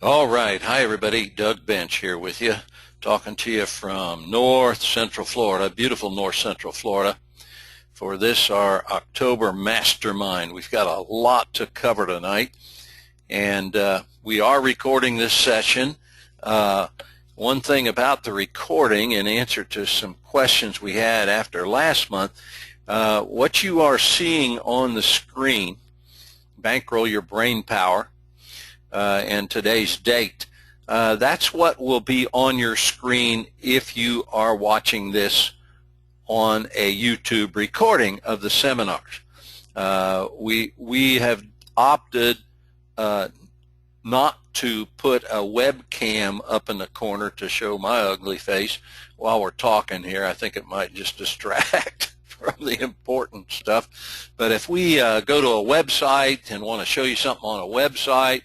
All right. Hi, everybody. Doug Bench here with you, talking to you from North Central Florida, beautiful North Central Florida, for this, our October Mastermind. We've got a lot to cover tonight, and we are recording this session. One thing about the recording, in answer to some questions we had after last month, what you are seeing on the screen, Bankroll Your Brainpower, and today's date. That's what will be on your screen if you are watching this on a YouTube recording of the seminars. We have opted not to put a webcam up in the corner to show my ugly face while we're talking here. I think it might just distract from the important stuff. But if we go to a website and want to show you something on a website,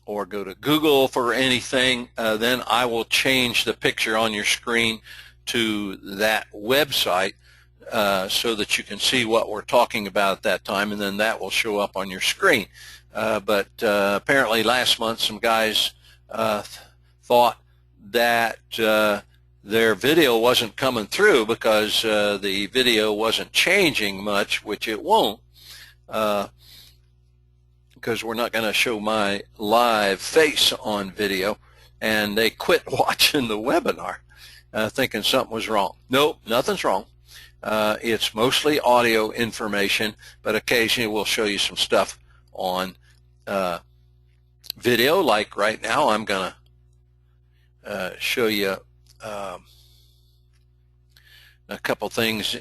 or go to Google for anything, then I will change the picture on your screen to that website so that you can see what we're talking about at that time, and then that will show up on your screen. But apparently last month some guys thought that their video wasn't coming through because the video wasn't changing much, which it won't. Because we're not going to show my live face on video, and they quit watching the webinar thinking something was wrong. Nope, nothing's wrong. It's mostly audio information, but occasionally we'll show you some stuff on video, like right now I'm going to show you a couple things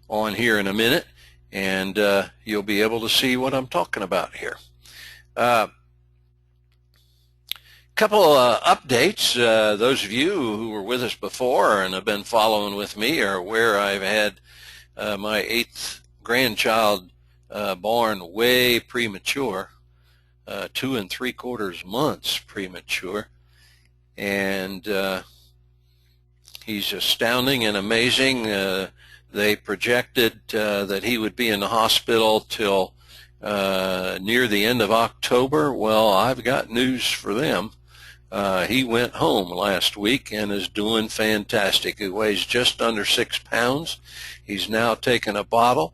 on here in a minute, and you'll be able to see what I'm talking about here. Couple updates. Those of you who were with us before and have been following with me are aware I've had my 8th grandchild born way premature, 2 3/4 months premature, and he's astounding and amazing. They projected that he would be in the hospital till near the end of October. Well, I've got news for them. He went home last week and is doing fantastic. He weighs just under 6 pounds. He's now taken a bottle,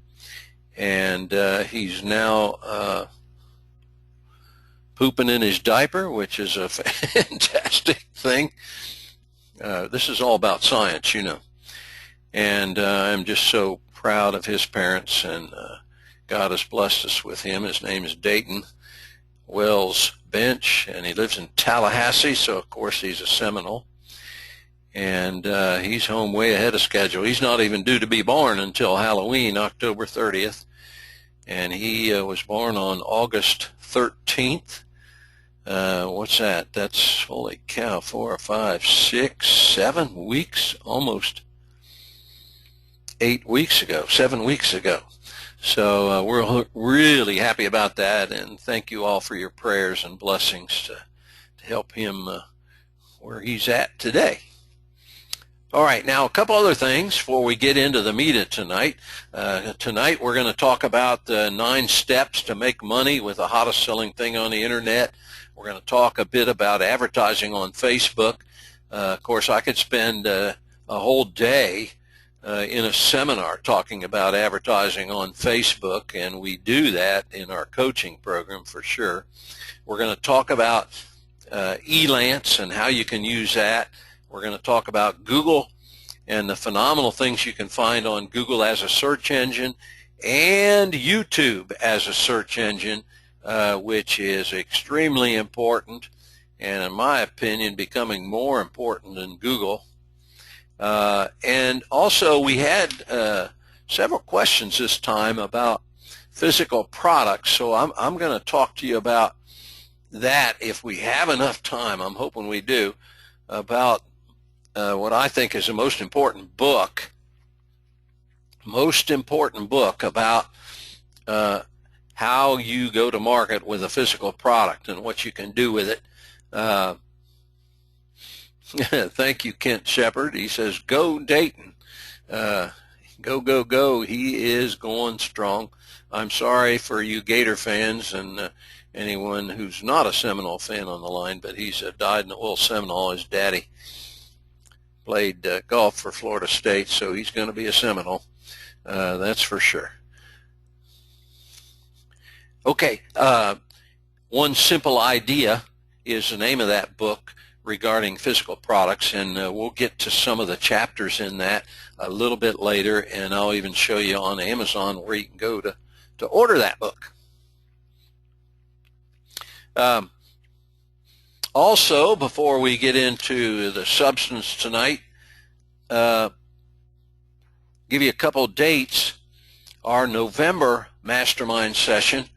and he's now pooping in his diaper, which is a fantastic thing. This is all about science, you know. And I'm just so proud of his parents, and God has blessed us with him. His name is Dayton Wells Bench, and he lives in Tallahassee, so of course he's a Seminole. And he's home way ahead of schedule. He's not even due to be born until Halloween, October 30th. And he was born on August 13th. What's that? That's, holy cow, 4 or 5, 6, 7 weeks, almost 8 weeks ago, 7 weeks ago. So we're really happy about that, and thank you all for your prayers and blessings to help him where he's at today. All right, now a couple other things before we get into the meat of tonight. Tonight we're going to talk about the 9 steps to make money with the hottest selling thing on the internet. We're going to talk a bit about advertising on Facebook. Of course, I could spend a whole day in a seminar talking about advertising on Facebook, and we do that in our coaching program for sure. We're going to talk about Elance and how you can use that. We're going to talk about Google and the phenomenal things you can find on Google as a search engine and YouTube as a search engine, which is extremely important, and in my opinion becoming more important than Google. And also we had several questions this time about physical products, so I'm going to talk to you about that if we have enough time. I'm hoping we do, about what I think is the most important book about how you go to market with a physical product and what you can do with it. Thank you, Kent Shepard. He says, go Dayton. Go, go, go. He is going strong. I'm sorry for you Gator fans and anyone who's not a Seminole fan on the line, but he's a dyed-in-the-wool Seminole. His daddy played golf for Florida State, so he's going to be a Seminole. That's for sure. Okay, One Simple Idea is the name of that book regarding physical products, and we'll get to some of the chapters in that a little bit later, and I'll even show you on Amazon where you can go to order that book. Also, before we get into the substance tonight, give you a couple dates. Our November Mastermind session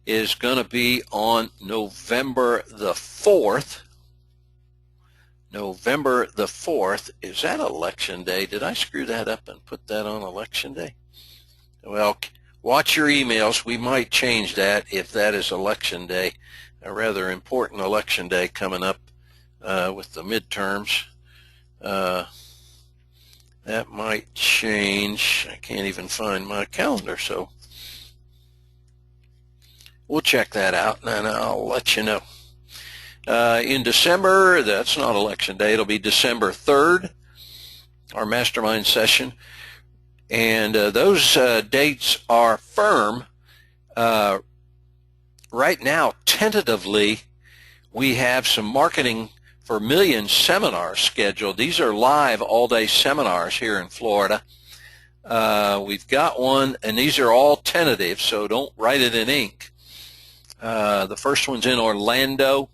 is going to be on November the 4th. November the 4th. Is that election day? Did I screw that up and put that on election day? Well, watch your emails. We might change that if that is election day. A rather important election day coming up with the midterms. That might change. I can't even find my calendar, so we'll check that out and I'll let you know. In December, that's not election day, it'll be December 3rd, our mastermind session. And those dates are firm. Right now, tentatively, we have some Marketing for Millions seminars scheduled. These are live all-day seminars here in Florida. We've got one, and these are all tentative, so don't write it in ink. The first one's in Orlando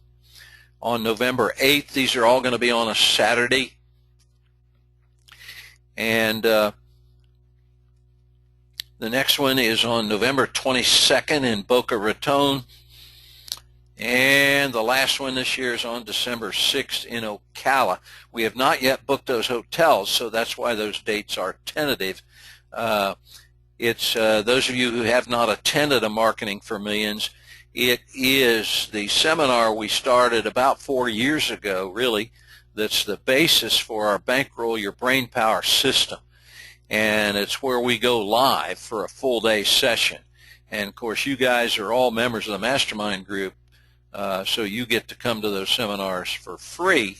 on November 8th. These are all going to be on a Saturday. And the next one is on November 22nd in Boca Raton. And the last one this year is on December 6th in Ocala. We have not yet booked those hotels, so that's why those dates are tentative. It's those of you who have not attended a Marketing for Millions, it is the seminar we started about 4 years ago, really, that's the basis for our Bankroll Your Brainpower system. And it's where we go live for a full day session. And of course, you guys are all members of the Mastermind group, so you get to come to those seminars for free.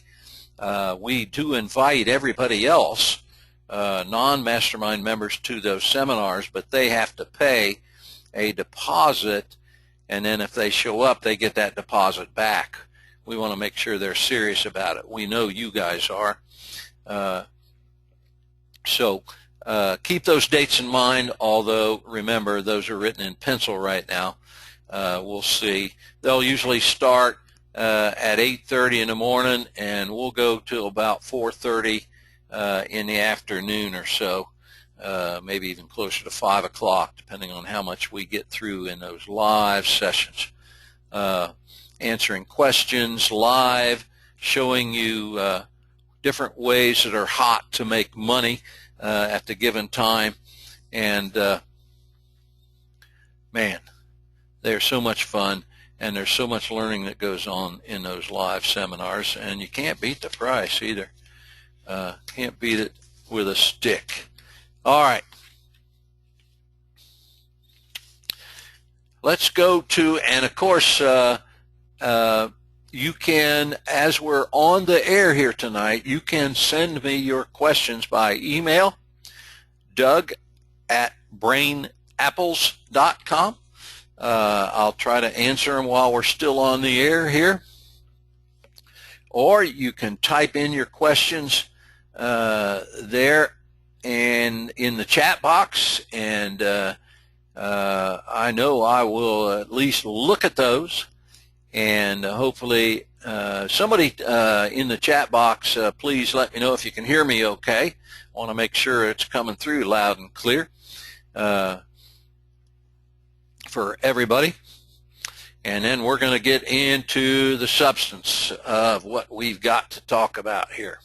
We do invite everybody else, non-Mastermind members, to those seminars, but they have to pay a deposit, and then if they show up, they get that deposit back. We want to make sure they're serious about it. We know you guys are. So keep those dates in mind, although remember, those are written in pencil right now. We'll see. They'll usually start at 8:30 in the morning, and we'll go till about 4:30 in the afternoon or so, maybe even closer to 5 o'clock, depending on how much we get through in those live sessions. Answering questions live, showing you different ways that are hot to make money at the given time. And man, they're so much fun, and there's so much learning that goes on in those live seminars, and you can't beat the price either. Can't beat it with a stick. All right. Let's go to, and of course, you can, as we're on the air here tonight, you can send me your questions by email, doug@brainapples.com. I'll try to answer them while we're still on the air here. Or you can type in your questions there and in the chat box, and I know I will at least look at those, and hopefully somebody in the chat box, please let me know if you can hear me okay. I want to make sure it's coming through loud and clear for everybody. And then we're going to get into the substance of what we've got to talk about here.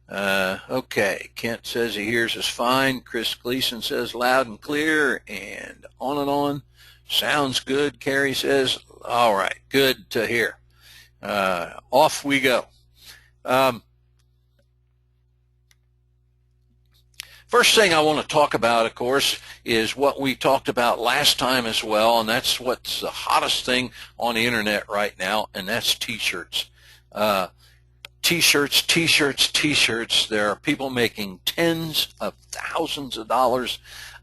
Okay, Kent says he hears us fine. Chris Gleason says loud and clear, and on and on. Sounds good, Carrie says. All right, good to hear. Off we go. First thing I want to talk about, of course, is what we talked about last time as well, and that's what's the hottest thing on the internet right now, and that's T-shirts. T-shirts, T-shirts, T-shirts. There are people making tens of thousands of dollars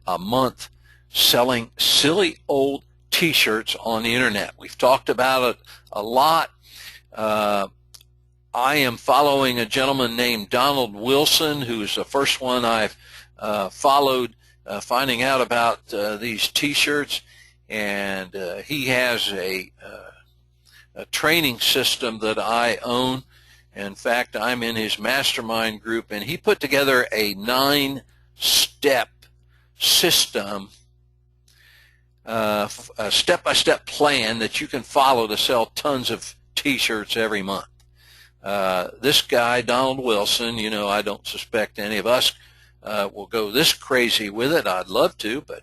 a month selling silly old T-shirts on the internet. We've talked about it a lot. I am following a gentleman named Donald Wilson, who's the first one I've followed, finding out about these T-shirts, and he has a training system that I own. In fact, I'm in his Mastermind group, and he put together a 9-step system, a step-by-step plan that you can follow to sell tons of T-shirts every month. This guy, Donald Wilson, you know, I don't suspect any of us will go this crazy with it. I'd love to, but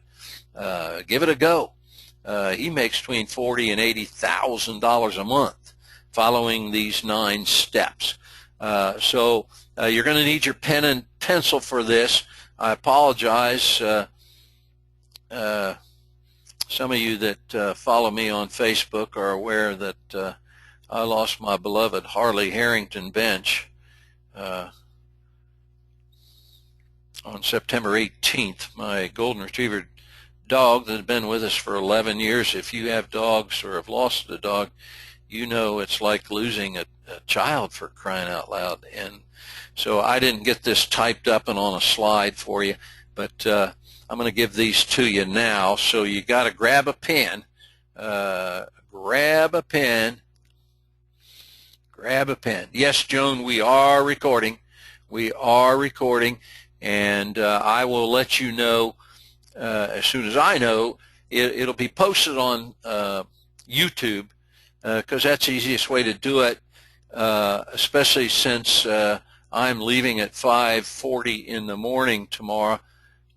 give it a go. He makes between $40,000 and $80,000 a month following these 9 steps. So you're going to need your pen and pencil for this. I apologize. Some of you that follow me on Facebook are aware that I lost my beloved Harley Harrington bench on September 18th. My golden retriever dog that had been with us for 11 years. If you have dogs or have lost a dog, you know it's like losing a child, for crying out loud. And so I didn't get this typed up and on a slide for you, but I'm going to give these to you now. So you got to grab a pen. Grab a pen. Grab a pen. Yes, Joan, we are recording. We are recording, and I will let you know as soon as I know. It'll be posted on YouTube, because that's the easiest way to do it, especially since I'm leaving at 5:40 in the morning tomorrow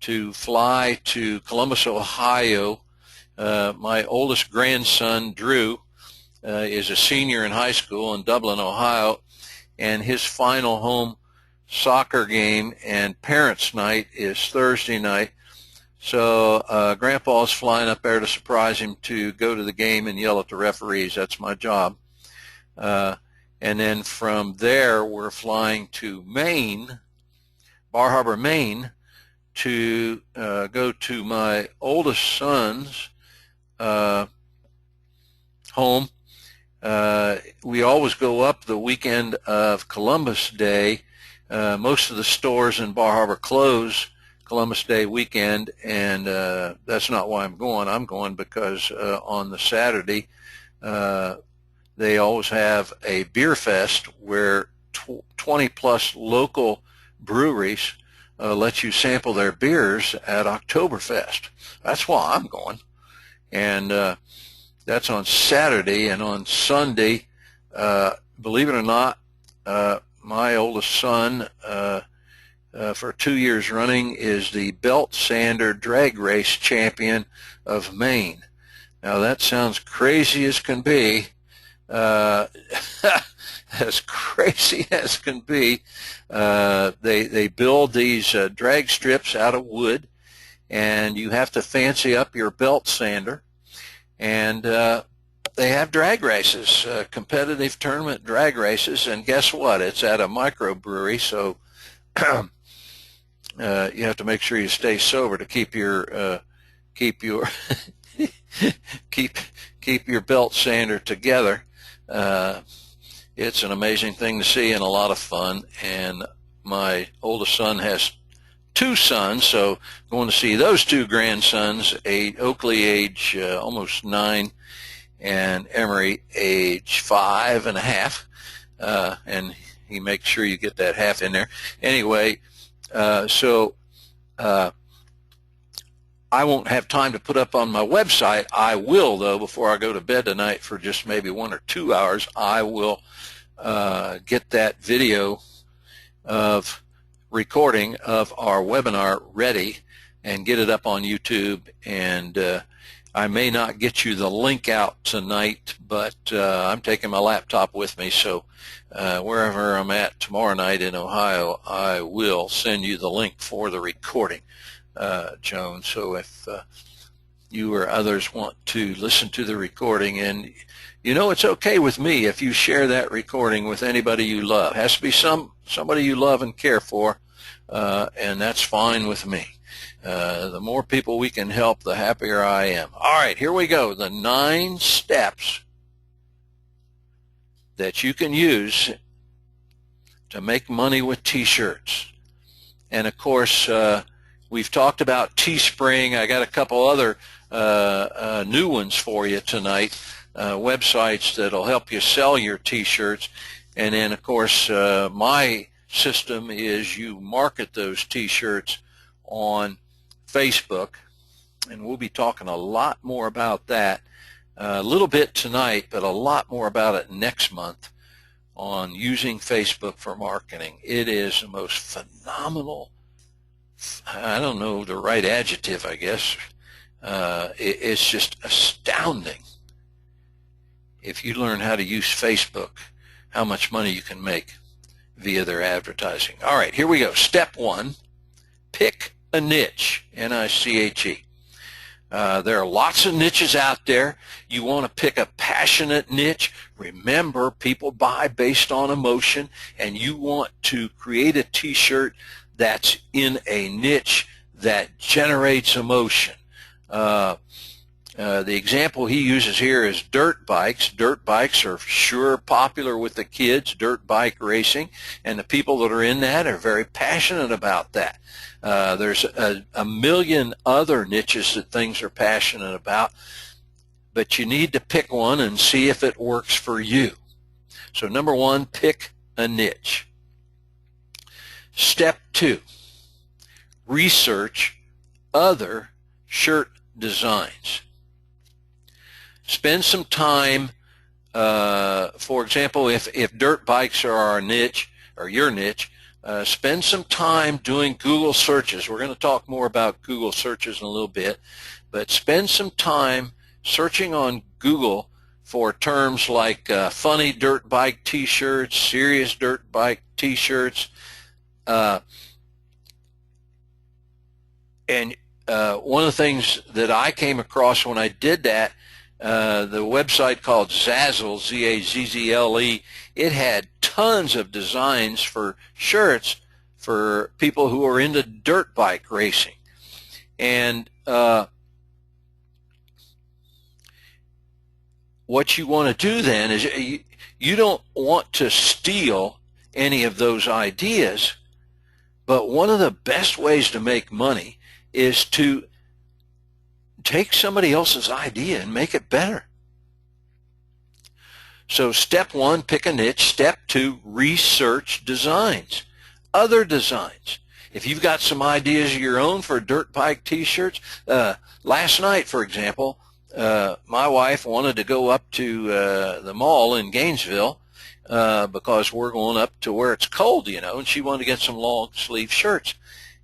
to fly to Columbus, Ohio. My oldest grandson, Drew, is a senior in high school in Dublin, Ohio, and his final home soccer game and parents' night is Thursday night. So Grandpa's flying up there to surprise him to go to the game and yell at the referees. That's my job. And then from there, we're flying to Maine, Bar Harbor, Maine, to go to my oldest son's home. We always go up the weekend of Columbus Day. Most of the stores in Bar Harbor close Columbus Day weekend, and that's not why I'm going. I'm going because on the Saturday they always have a beer fest where 20 plus local breweries let you sample their beers at Oktoberfest. That's why I'm going, and that's on Saturday. And on Sunday, believe it or not, my oldest son, for 2 years running, is the belt sander drag race champion of Maine. Now that sounds crazy as can be, as crazy as can be. They build these drag strips out of wood, and you have to fancy up your belt sander, and they have drag races, competitive tournament drag races, and guess what? It's at a microbrewery, so you have to make sure you stay sober to keep your keep your keep your belt sander together. It's an amazing thing to see and a lot of fun. And my oldest son has 2 sons, so going to see those 2 grandsons, Oakley age almost 9, and Emery age 5.5, and he makes sure you get that half in there. Anyway, so I won't have time to put up on my website. I will, though, before I go to bed tonight for just maybe 1 or 2 hours, I will get that video of recording of our webinar ready and get it up on YouTube, and I may not get you the link out tonight, but I'm taking my laptop with me, so wherever I'm at tomorrow night in Ohio, I will send you the link for the recording, Joan. So if you or others want to listen to the recording, and you know it's okay with me if you share that recording with anybody you love. It has to be somebody you love and care for, and that's fine with me. The more people we can help, the happier I am. All right, here we go. The 9 steps that you can use to make money with t-shirts. And of course, we've talked about Teespring. I got a couple other new ones for you tonight, websites that'll help you sell your t-shirts. And then, of course, my system is you market those t-shirts on Facebook, and we'll be talking a lot more about that a little bit tonight, but a lot more about it next month on using Facebook for marketing. It is the most phenomenal, I don't know the right adjective, I guess. It's just astounding if you learn how to use Facebook, how much money you can make via their advertising. All right, here we go. Step 1, pick a niche, N-I-C-H-E. There are lots of niches out there. You want to pick a passionate niche. Remember, people buy based on emotion, and you want to create a t-shirt that's in a niche that generates emotion. The example he uses here is dirt bikes. Dirt bikes are sure popular with the kids, dirt bike racing, and the people that are in that are very passionate about that. There's a million other niches that things are passionate about, but you need to pick one and see if it works for you. So number 1, pick a niche. Step 2, research other shirt designs. Spend some time, for example, if dirt bikes are our niche, or your niche, spend some time doing Google searches. We're going to talk more about Google searches in a little bit, but spend some time searching on Google for terms like funny dirt bike t-shirts, serious dirt bike t-shirts, and one of the things that I came across when I did that, the website called Zazzle, Z-A-Z-Z-L-E, it had tons of designs for shirts for people who are into dirt bike racing. And what you want to do then is you don't want to steal any of those ideas, but one of the best ways to make money is to take somebody else's idea and make it better. So step 1, pick a niche. Step 2, research designs, other designs. If you've got some ideas of your own for dirt bike t-shirts, last night, for example, my wife wanted to go up to the mall in Gainesville because we're going up to where it's cold, you know, and she wanted to get some long sleeve shirts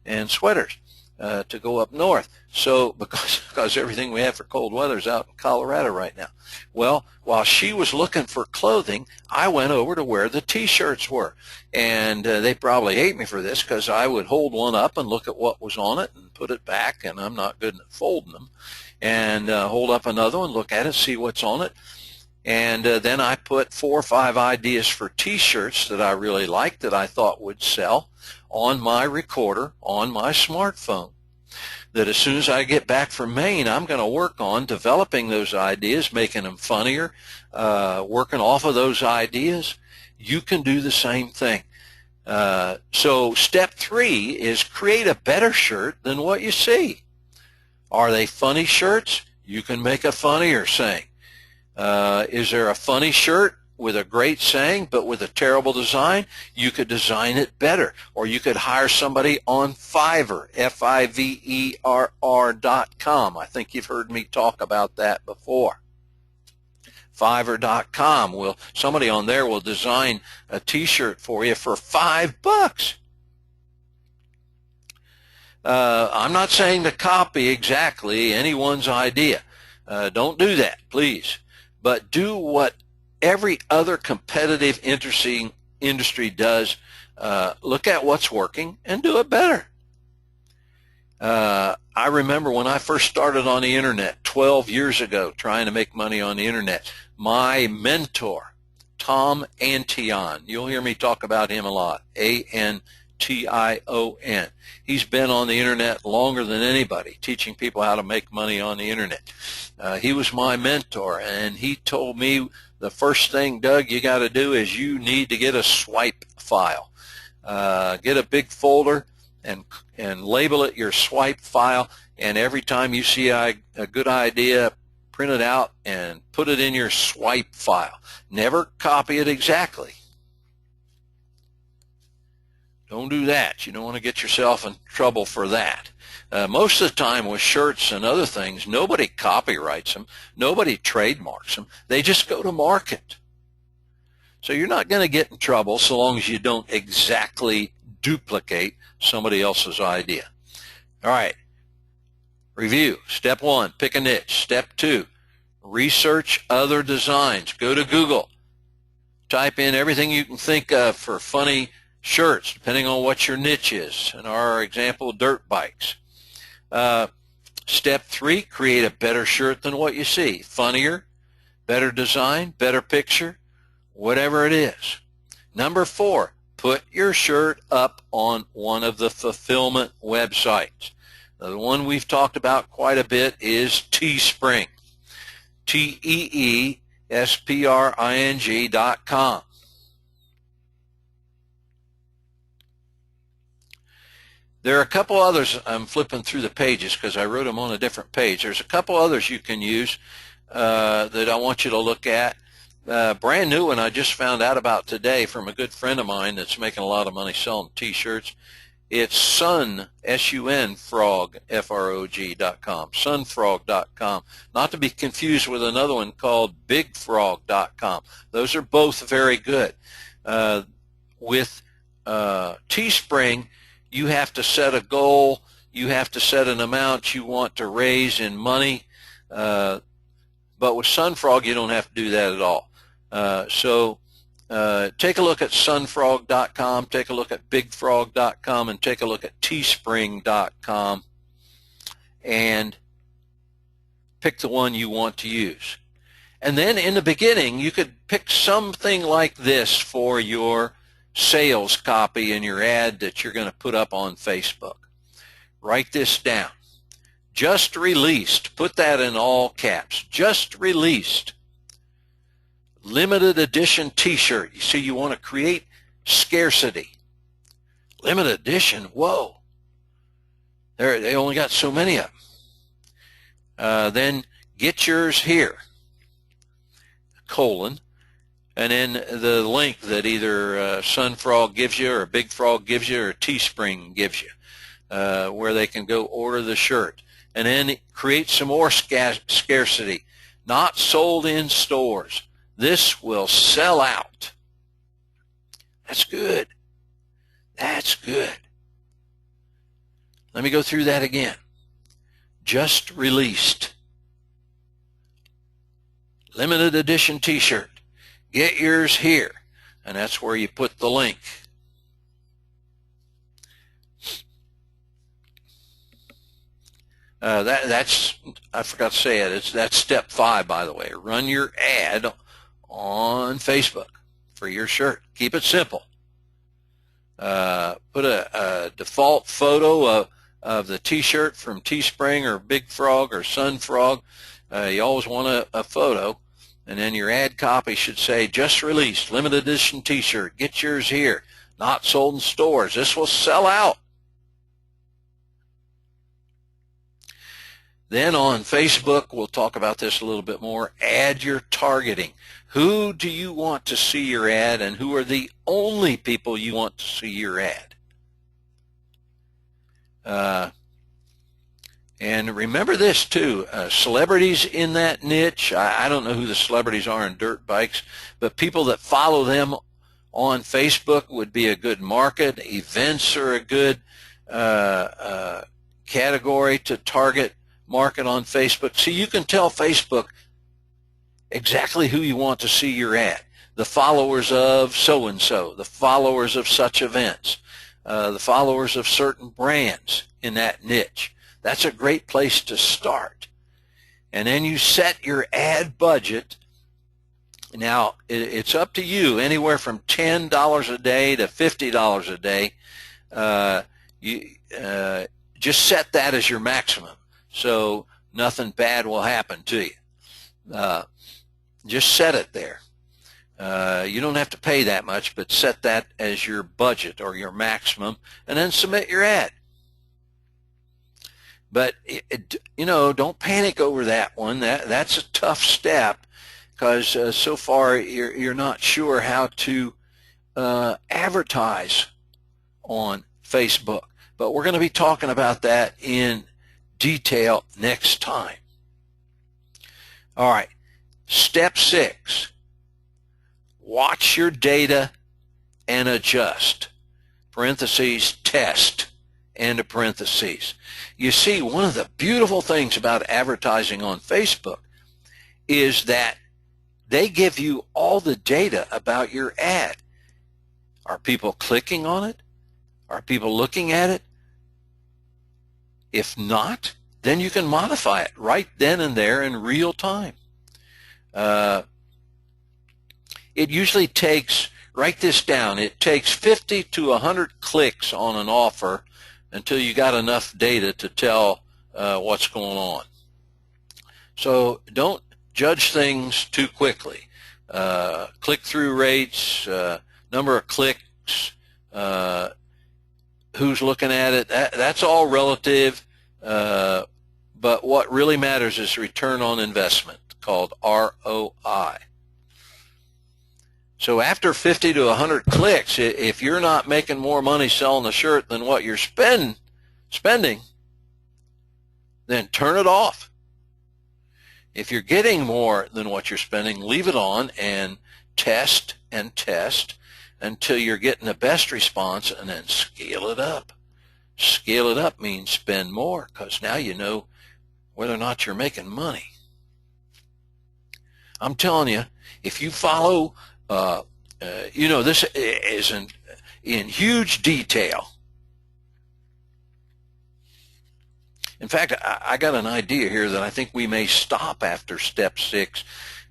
and sweaters to go up north. So because everything we have for cold weather is out in Colorado right now. Well, while she was looking for clothing, I went over to where the t-shirts were. And they probably hate me for this because I would hold one up and look at what was on it and put it back, and I'm not good at folding them. And hold up another one, look at it, see what's on it. And then I put 4 or 5 ideas for t-shirts that I really liked that I thought would sell on my recorder on my smartphone. That as soon as I get back from Maine, I'm going to work on developing those ideas, making them funnier, working off of those ideas. You can do the same thing. So step 3 is create a better shirt than what you see. Are they funny shirts? You can make a funnier saying. Is there a funny shirt with a great saying but with a terrible design? You could design it better. Or you could hire somebody on Fiverr, Fiverr.com. I think you've heard me talk about that before. Fiverr.com. Somebody on there will design a t-shirt for you for $5. I'm not saying to copy exactly anyone's idea, Don't do that, please. But do what every other competitive industry does. Look at what's working and do it better. I remember when I first started on the internet 12 years ago trying to make money on the internet, my mentor, Tom Antion, you'll hear me talk about him a lot, Antion. He's been on the internet longer than anybody, teaching people how to make money on the internet. He was my mentor, and he told me the first thing, Doug, you got to do is you need to get a swipe file. Get a big folder and label it your swipe file, and every time you see a good idea, print it out and put it in your swipe file. Never copy it exactly. Don't do that. You don't want to get yourself in trouble for that. Most of the time with shirts and other things, nobody copyrights them. Nobody trademarks them. They just go to market. So you're not going to get in trouble so long as you don't exactly duplicate somebody else's idea. All right. Review. Step 1, pick a niche. Step 2, research other designs. Go to Google. Type in everything you can think of for funny shirts, depending on what your niche is. In our example, dirt bikes. Step 3, create a better shirt than what you see. Funnier, better design, better picture, whatever it is. Number 4, put your shirt up on one of the fulfillment websites. The one we've talked about quite a bit is Teespring. TEESPRING.com. There are a couple others. I'm flipping through the pages because I wrote them on a different page. There's a couple others you can use that I want you to look at. Brand new one I just found out about today from a good friend of mine that's making a lot of money selling t-shirts. It's Sun, S-U-N, Frog, F-R-O-G.com, sunfrog.com. Not to be confused with another one called bigfrog.com. Those are both very good. With Teespring, you have to set a goal. You have to set an amount you want to raise in money. But with Sunfrog, you don't have to do that at all. Take a look at sunfrog.com, take a look at bigfrog.com, and take a look at teespring.com and pick the one you want to use. And then in the beginning, you could pick something like this for your sales copy in your ad that you're going to put up on Facebook. Write this down. Just released. Put that in all caps. Just released. Limited edition t-shirt. You see, you want to create scarcity. Limited edition, whoa. They only got so many of them. Then get yours here, colon, and then the link that either Sunfrog gives you or Big Frog gives you or Teespring gives you, where they can go order the shirt. And then create some more scarcity. Not sold in stores. This will sell out. That's good. That's good. Let me go through that again. Just released. Limited edition t-shirt. Get yours here. And that's where you put the link. That's, I forgot to say it, that's step 5, by the way. Run your ad on Facebook for your shirt. Keep it simple. Put a default photo of the t-shirt from Teespring or Big Frog or Sun Frog. You always want a photo. And then your ad copy should say, just released, limited edition t-shirt. Get yours here. Not sold in stores. This will sell out. Then on Facebook, we'll talk about this a little bit more. Add your targeting. Who do you want to see your ad, and who are the only people you want to see your ad? And remember this too, celebrities in that niche, I don't know who the celebrities are in dirt bikes, but people that follow them on Facebook would be a good market. Events are a good category to target market on Facebook. See, you can tell Facebook exactly who you want to see your ad. The followers of so-and-so, the followers of such events, the followers of certain brands in that niche. That's a great place to start. And then you set your ad budget. Now, it's up to you, anywhere from $10 a day to $50 a day. Just set that as your maximum, so nothing bad will happen to you. Just set it there. You don't have to pay that much, but set that as your budget or your maximum, and then submit your ad. But don't panic over that one. That's a tough step, because so far you're not sure how to advertise on Facebook. But we're going to be talking about that in detail next time. All right, step 6. Watch your data and adjust. Parentheses, test, end of parentheses. You see, one of the beautiful things about advertising on Facebook is that they give you all the data about your ad. Are people clicking on it? Are people looking at it? If not, then you can modify it right then and there in real time. It usually takes, write this down, it takes 50 to 100 clicks on an offer until you got enough data to tell what's going on. So don't judge things too quickly. Click-through rates, number of clicks, who's looking at it, that's all relative, but what really matters is return on investment, called ROI. So after 50 to 100 clicks, if you're not making more money selling a shirt than what you're spending, then turn it off. If you're getting more than what you're spending, leave it on and test until you're getting the best response, and then scale it up. Scale it up means spend more, because now you know whether or not you're making money. I'm telling you, if you follow, this is in huge detail. In fact, I got an idea here that I think we may stop after step 6,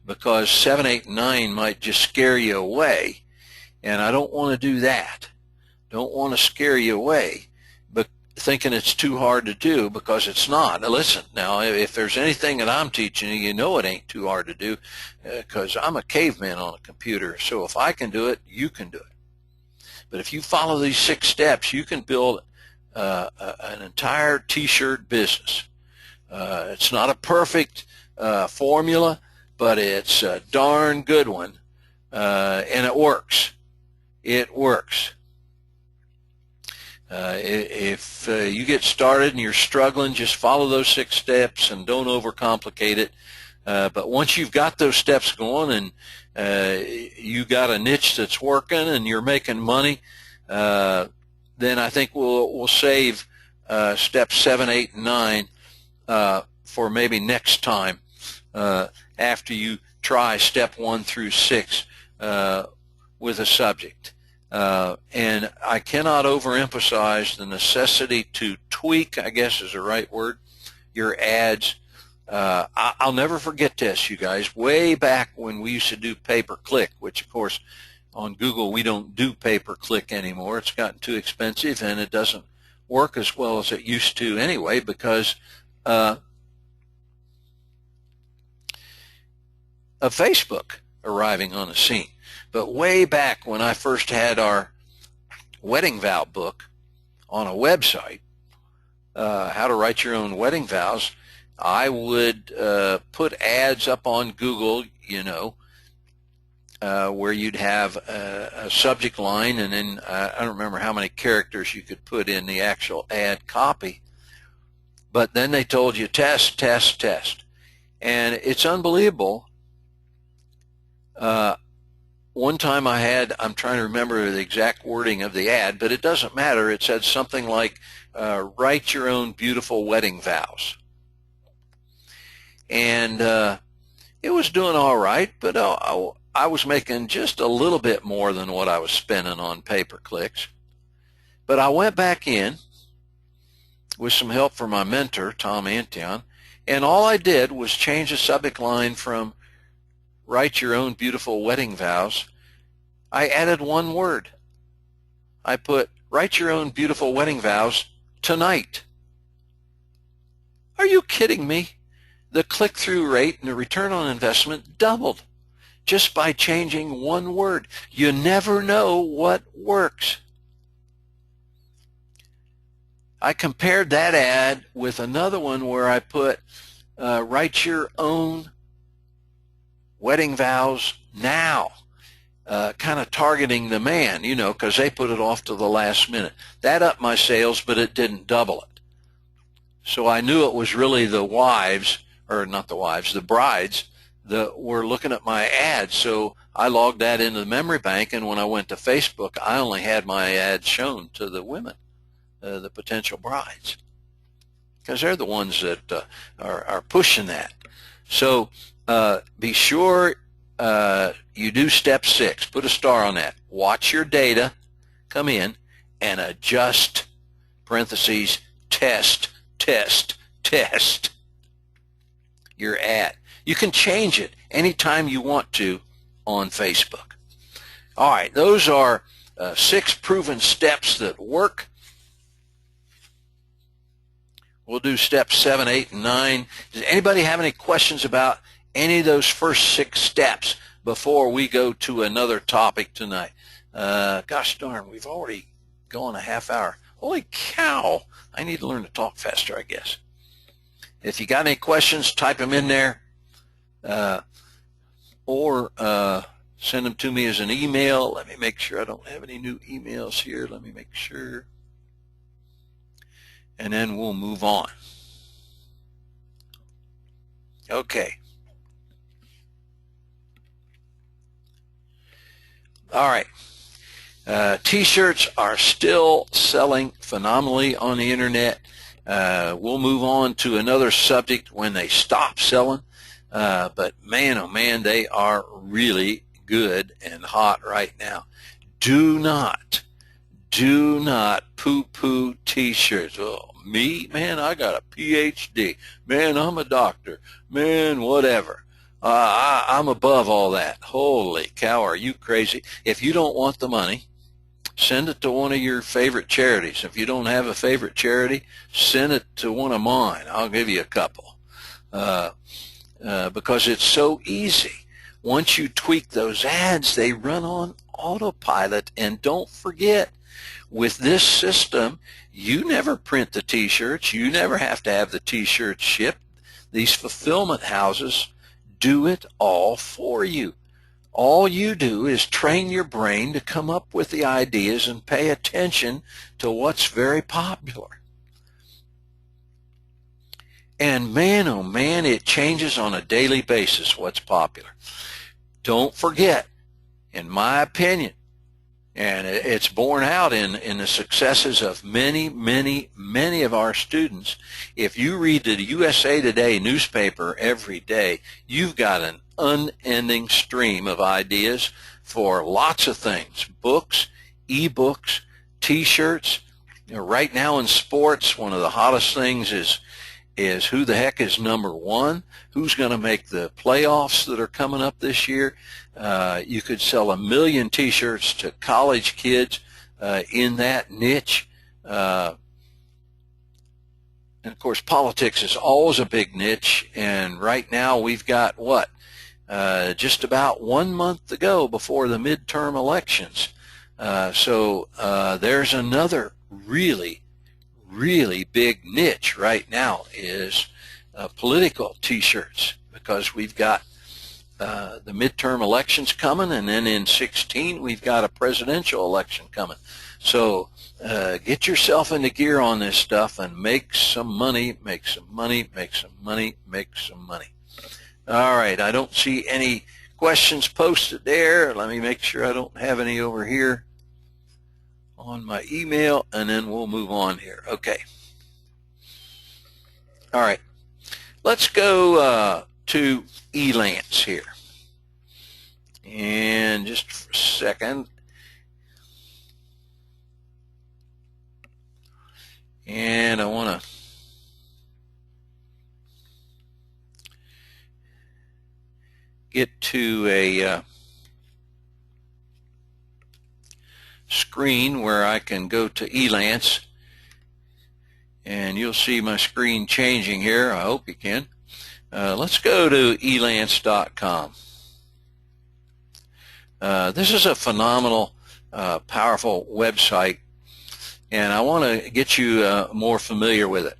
because 7, 8, and 9 might just scare you away. And I don't want to do that. Don't want to scare you away, but thinking it's too hard to do, because it's not. Now listen, now if there's anything that I'm teaching you, you know it ain't too hard to do, because I'm a caveman on a computer. So if I can do it, you can do it. But if you follow these 6 steps, you can build an entire t-shirt business. It's not a perfect formula, but it's a darn good one, and it works. It works. If you get started and you're struggling, just follow those 6 steps and don't overcomplicate it. But once you've got those steps going and you got a niche that's working and you're making money, then I think we'll save steps 7, 8, and 9 for maybe next time after you try step 1 through 6 with a subject. And I cannot overemphasize the necessity to tweak, I guess is the right word, your ads. I'll never forget this, you guys. Way back when we used to do pay-per-click, which of course on Google we don't do pay-per-click anymore. It's gotten too expensive and it doesn't work as well as it used to anyway, because of Facebook arriving on the scene. But way back when I first had our wedding vow book on a website, how to write your own wedding vows, I would put ads up on Google, where you'd have a subject line, and then I don't remember how many characters you could put in the actual ad copy. But then they told you test, test, test. And it's unbelievable. One time I'm trying to remember the exact wording of the ad, but it doesn't matter. It said something like, write your own beautiful wedding vows. and it was doing all right, but I was making just a little bit more than what I was spending on pay-per-clicks. But I went back in with some help from my mentor, Tom Antion, and all I did was change the subject line from write your own beautiful wedding vows. I added one word. I put write your own beautiful wedding vows tonight. Are you kidding me? The click-through rate and the return on investment doubled just by changing one word. You never know what works. I compared that ad with another one where I put write your own wedding vows now, kind of targeting the man, you know, because they put it off to the last minute. That upped my sales, but it didn't double it. So I knew it was really the wives, or not the wives, the brides that were looking at my ad. So I logged that into the memory bank, and when I went to Facebook, I only had my ad shown to the women, the potential brides, because they're the ones that are pushing that. So be sure you do step 6. Put a star on that. Watch your data come in and adjust, parentheses, test your ad. You can change it anytime you want to on Facebook. All right, those are 6 proven steps that work. We'll do steps 7, 8, and 9. Does anybody have any questions about any of those first 6 steps before we go to another topic tonight? Gosh darn, we've already gone a half hour. Holy cow, I need to learn to talk faster, I guess. If you got any questions, type them in there, or send them to me as an email. Let me make sure I don't have any new emails here. Let me make sure. And then we'll move on. Okay. All right. T-shirts are still selling phenomenally on the internet. We'll move on to another subject when they stop selling. But man, oh man, they are really good and hot right now. Do not poo-poo T-shirts. Oh, me? Man, I got a PhD. Man, I'm a doctor. Man, whatever. I'm above all that. Holy cow, are you crazy? If you don't want the money, send it to one of your favorite charities. If you don't have a favorite charity, send it to one of mine. I'll give you a couple. Because it's so easy. Once you tweak those ads, they run on autopilot. And don't forget, with this system, you never print the T-shirts. You never have to have the T-shirts shipped. These fulfillment houses do it all for you. All you do is train your brain to come up with the ideas and pay attention to what's very popular. And man, oh man, it changes on a daily basis what's popular. Don't forget, in my opinion, and it's borne out in the successes of many of our students. If you read the USA Today newspaper every day, you've got an unending stream of ideas for lots of things: books, e-books, T-shirts. You know, right now in sports, one of the hottest things is who the heck is number 1? Who's going to make the playoffs that are coming up this year? You could sell 1 million T-shirts to college kids in that niche. And of course, politics is always a big niche. And right now we've got what? Just about 1 month to go before the midterm elections. So there's another really big niche right now is political T-shirts, because we've got the midterm elections coming, and then in 16 we've got a presidential election coming. So get yourself into gear on this stuff and make some money, make some money, make some money, make some money. All right, I don't see any questions posted there. Let me make sure I don't have any over here on my email, and then we'll move on here. Okay. All right. let's go to Elance here. And just for a second. And I want to get to a screen where I can go to Elance, and you'll see my screen changing here. I hope you can. Let's go to elance.com. This is a phenomenal, powerful website, and I want to get you more familiar with it.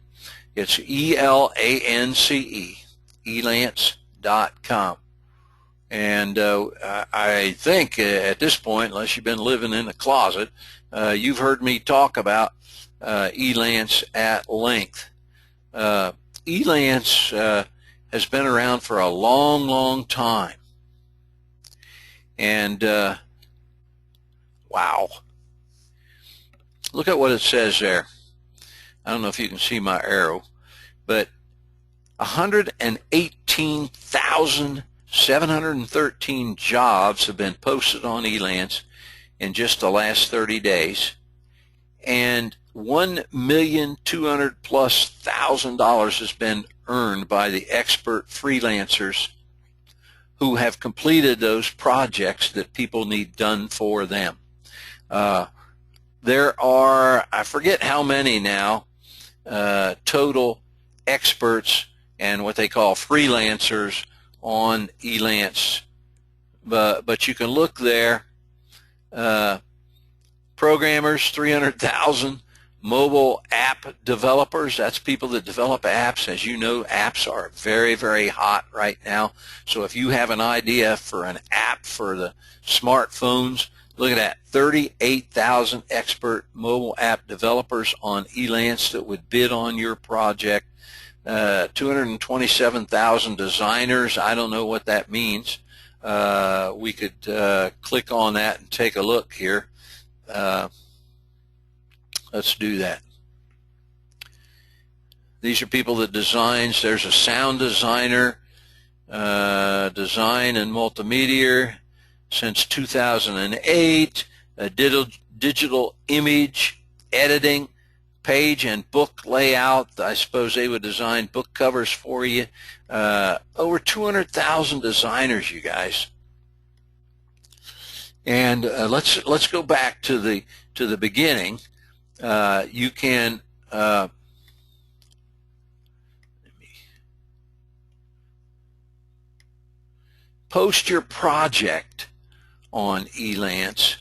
It's E-L-A-N-C-E, elance.com. And I think at this point, unless you've been living in a closet, you've heard me talk about Elance at length. Elance has been around for a long, long time. And wow, look at what it says there. I don't know if you can see my arrow, but 118,713 jobs have been posted on Elance in just the last 30 days, and $1,200,000+ has been earned by the expert freelancers who have completed those projects that people need done for them. There are, I forget how many now, total experts and what they call freelancers on Elance, but you can look there. Programmers, 300,000. Mobile app developers, that's people that develop apps. As you know, apps are very, very hot right now. So if you have an idea for an app for the smartphones, look at that, 38,000 expert mobile app developers on Elance that would bid on your project. 227,000 designers. I don't know what that means. We could click on that and take a look here. Let's do that. These are people that designs. There's a sound designer, design and multimedia since 2008, digital image editing, page and book layout. I suppose they would design book covers for you. Over 200,000 designers, you guys. And let's go back to the beginning. You can post your project on Elance,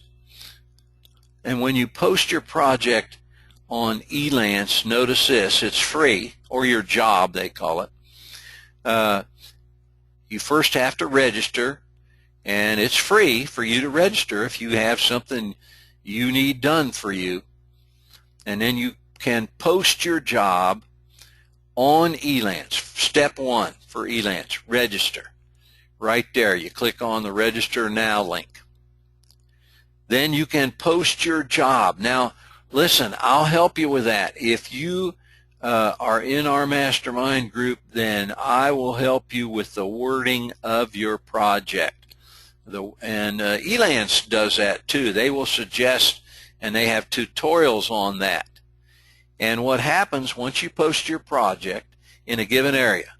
and when you post your project on Elance, notice this, it's free, or your job they call it. You first have to register, and it's free for you to register if you have something you need done for you. And then you can post your job on Elance. Step one for Elance, register. Right there, you click on the Register Now link. Then you can post your job. Now, listen, I'll help you with that. If you are in our mastermind group, then I will help you with the wording of your project. And Elance does that too. They will suggest, and they have tutorials on that. And what happens once you post your project in a given area,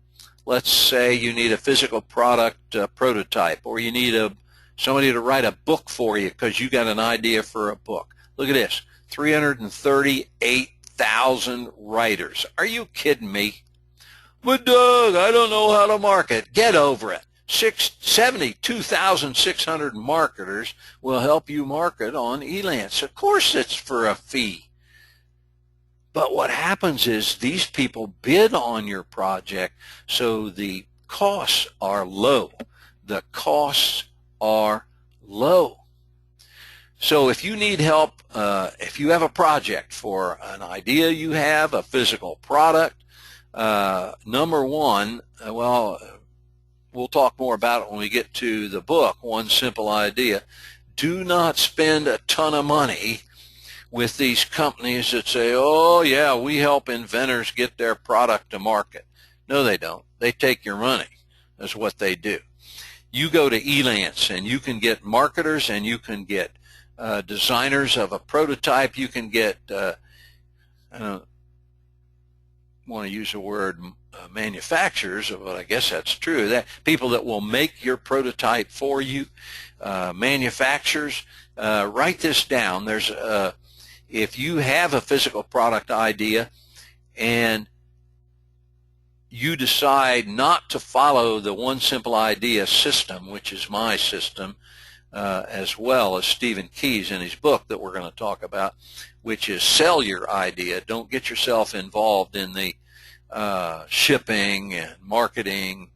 let's say you need a physical product prototype, or you need somebody to write a book for you because you got an idea for a book. Look at this, 338,000 writers. Are you kidding me? But Doug, I don't know how to market. Get over it. 72,600 marketers will help you market on Elance. Of course it's for a fee. But what happens is these people bid on your project, so the costs are low. The costs are low. So if you need help, if you have a project for an idea you have, a physical product, number one, well, we'll talk more about it when we get to the book, One Simple Idea. Do not spend a ton of money with these companies that say, oh yeah, we help inventors get their product to market. No, they don't. They take your money. That's what they do. You go to Elance and you can get marketers and you can get designers of a prototype. You can get, I don't want to use the word manufacturers, but I guess that's true. That people that will make your prototype for you, manufacturers. Write this down. There's if you have a physical product idea and you decide not to follow the one simple idea system, which is my system, as well as Stephen Key's in his book that we're going to talk about, which is sell your idea. Don't get yourself involved in the shipping and marketing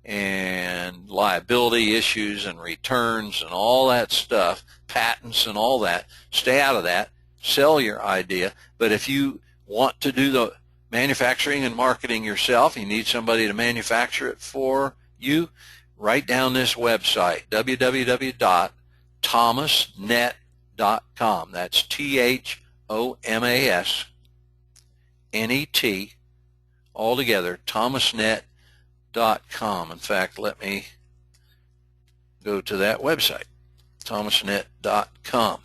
and liability issues and returns and all that stuff, patents and all that. Stay out of that. Sell your idea. But if you want to do the manufacturing and marketing yourself, you need somebody to manufacture it for you, write down this website, www.thomasnet.com. That's THOMASNET, all together, thomasnet.com. In fact, let me go to that website, thomasnet.com.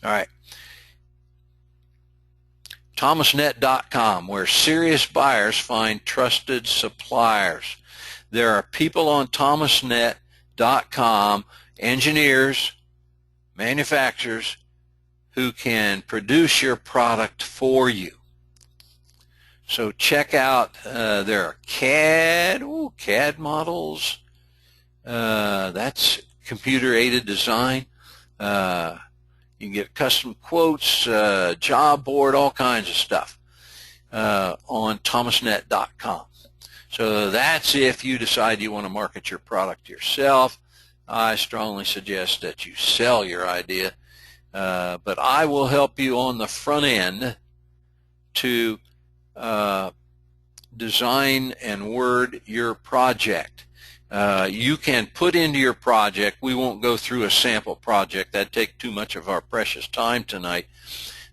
All right. thomasnet.com, where serious buyers find trusted suppliers. There are people on thomasnet.com, engineers, manufacturers, who can produce your product for you. So check out, there are CAD models. That's computer-aided design. You can get custom quotes, job board, all kinds of stuff on thomasnet.com. So that's if you decide you want to market your product yourself. I strongly suggest that you sell your idea, but I will help you on the front end to design and word your project. You can put into your project, we won't go through a sample project, that'd take too much of our precious time tonight,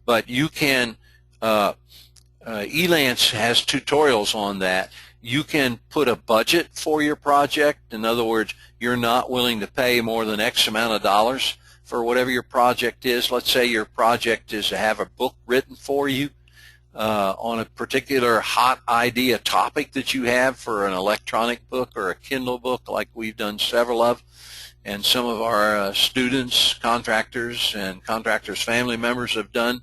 but you can, Elance has tutorials on that. You can put a budget for your project. In other words, you're not willing to pay more than X amount of dollars for whatever your project is. Let's say your project is to have a book written for you on a particular hot idea topic that you have for an electronic book or a Kindle book, like we've done several of, and some of our students, contractors, and contractors' family members have done.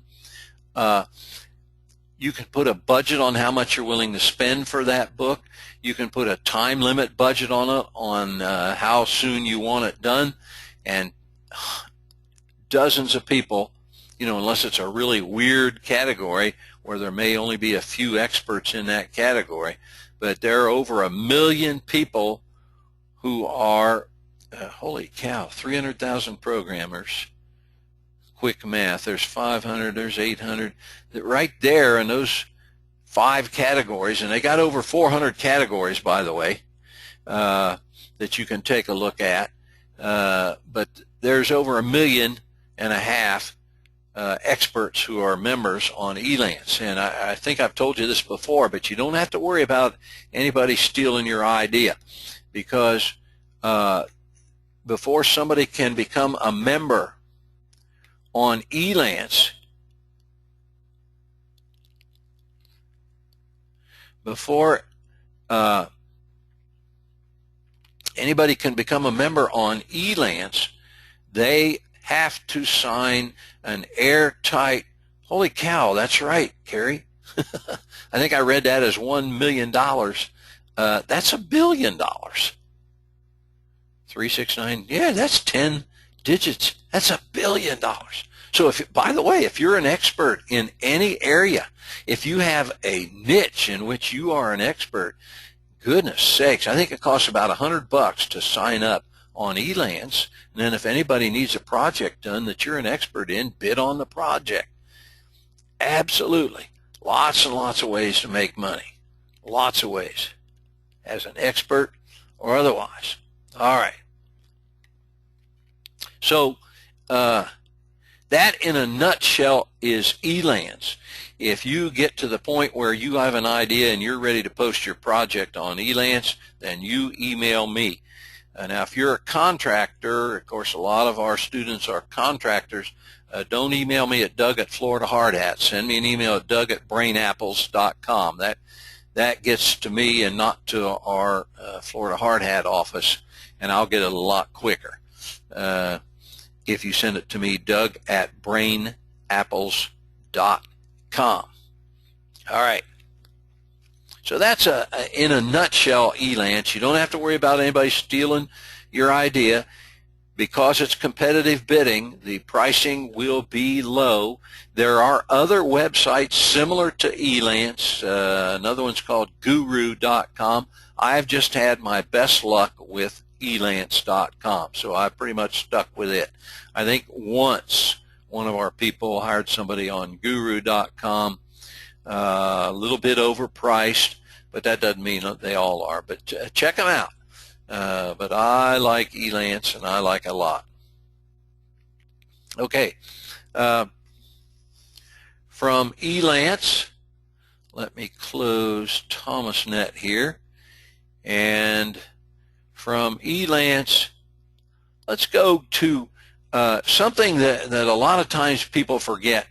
You can put a budget on how much you're willing to spend for that book. You can put a time limit budget on it, on how soon you want it done, and dozens of people, you know, unless it's a really weird category where there may only be a few experts in that category, but there are over 1 million people who are, holy cow, 300,000 programmers. Quick math, there's 500, there's 800, that right there in those 5 categories, and they got over 400 categories, by the way, that you can take a look at, but there's over 1.5 million experts who are members on Elance. And I think I've told you this before, but you don't have to worry about anybody stealing your idea, because before somebody can become a member on Elance, before anybody can become a member on Elance, they have to sign an airtight, holy cow, that's right, Carrie. I think I read that as $1 million. That's $1 billion. 369, yeah, that's 10 digits. That's $1 billion. So if, by the way, if you're an expert in any area, if you have a niche in which you are an expert, goodness sakes, I think it costs about $100 to sign up on Elance. And then if anybody needs a project done that you're an expert in, bid on the project. Absolutely. Lots and lots of ways to make money. Lots of ways. As an expert or otherwise. All right. So That in a nutshell is Elance. If you get to the point where you have an idea and you're ready to post your project on Elance, then you email me. Now, if you're a contractor, of course, a lot of our students are contractors. Don't email me at Doug@FloridaHardHat. Send me an email at Doug@Brainapples.com. That gets to me and not to our Florida Hard Hat office, and I'll get it a lot quicker. If you send it to me, Doug@Brainapples.com. All right. So that's in a nutshell, Elance. You don't have to worry about anybody stealing your idea. Because it's competitive bidding, the pricing will be low. There are other websites similar to Elance. Another one's called Guru.com. I've just had my best luck with Elance.com, so I pretty much stuck with it. I think once one of our people hired somebody on Guru.com, a little bit overpriced, but that doesn't mean they all are. But check them out. But I like Elance, and I like a lot. Okay. From Elance, let me close ThomasNet here. And from Elance, let's go to something that a lot of times people forget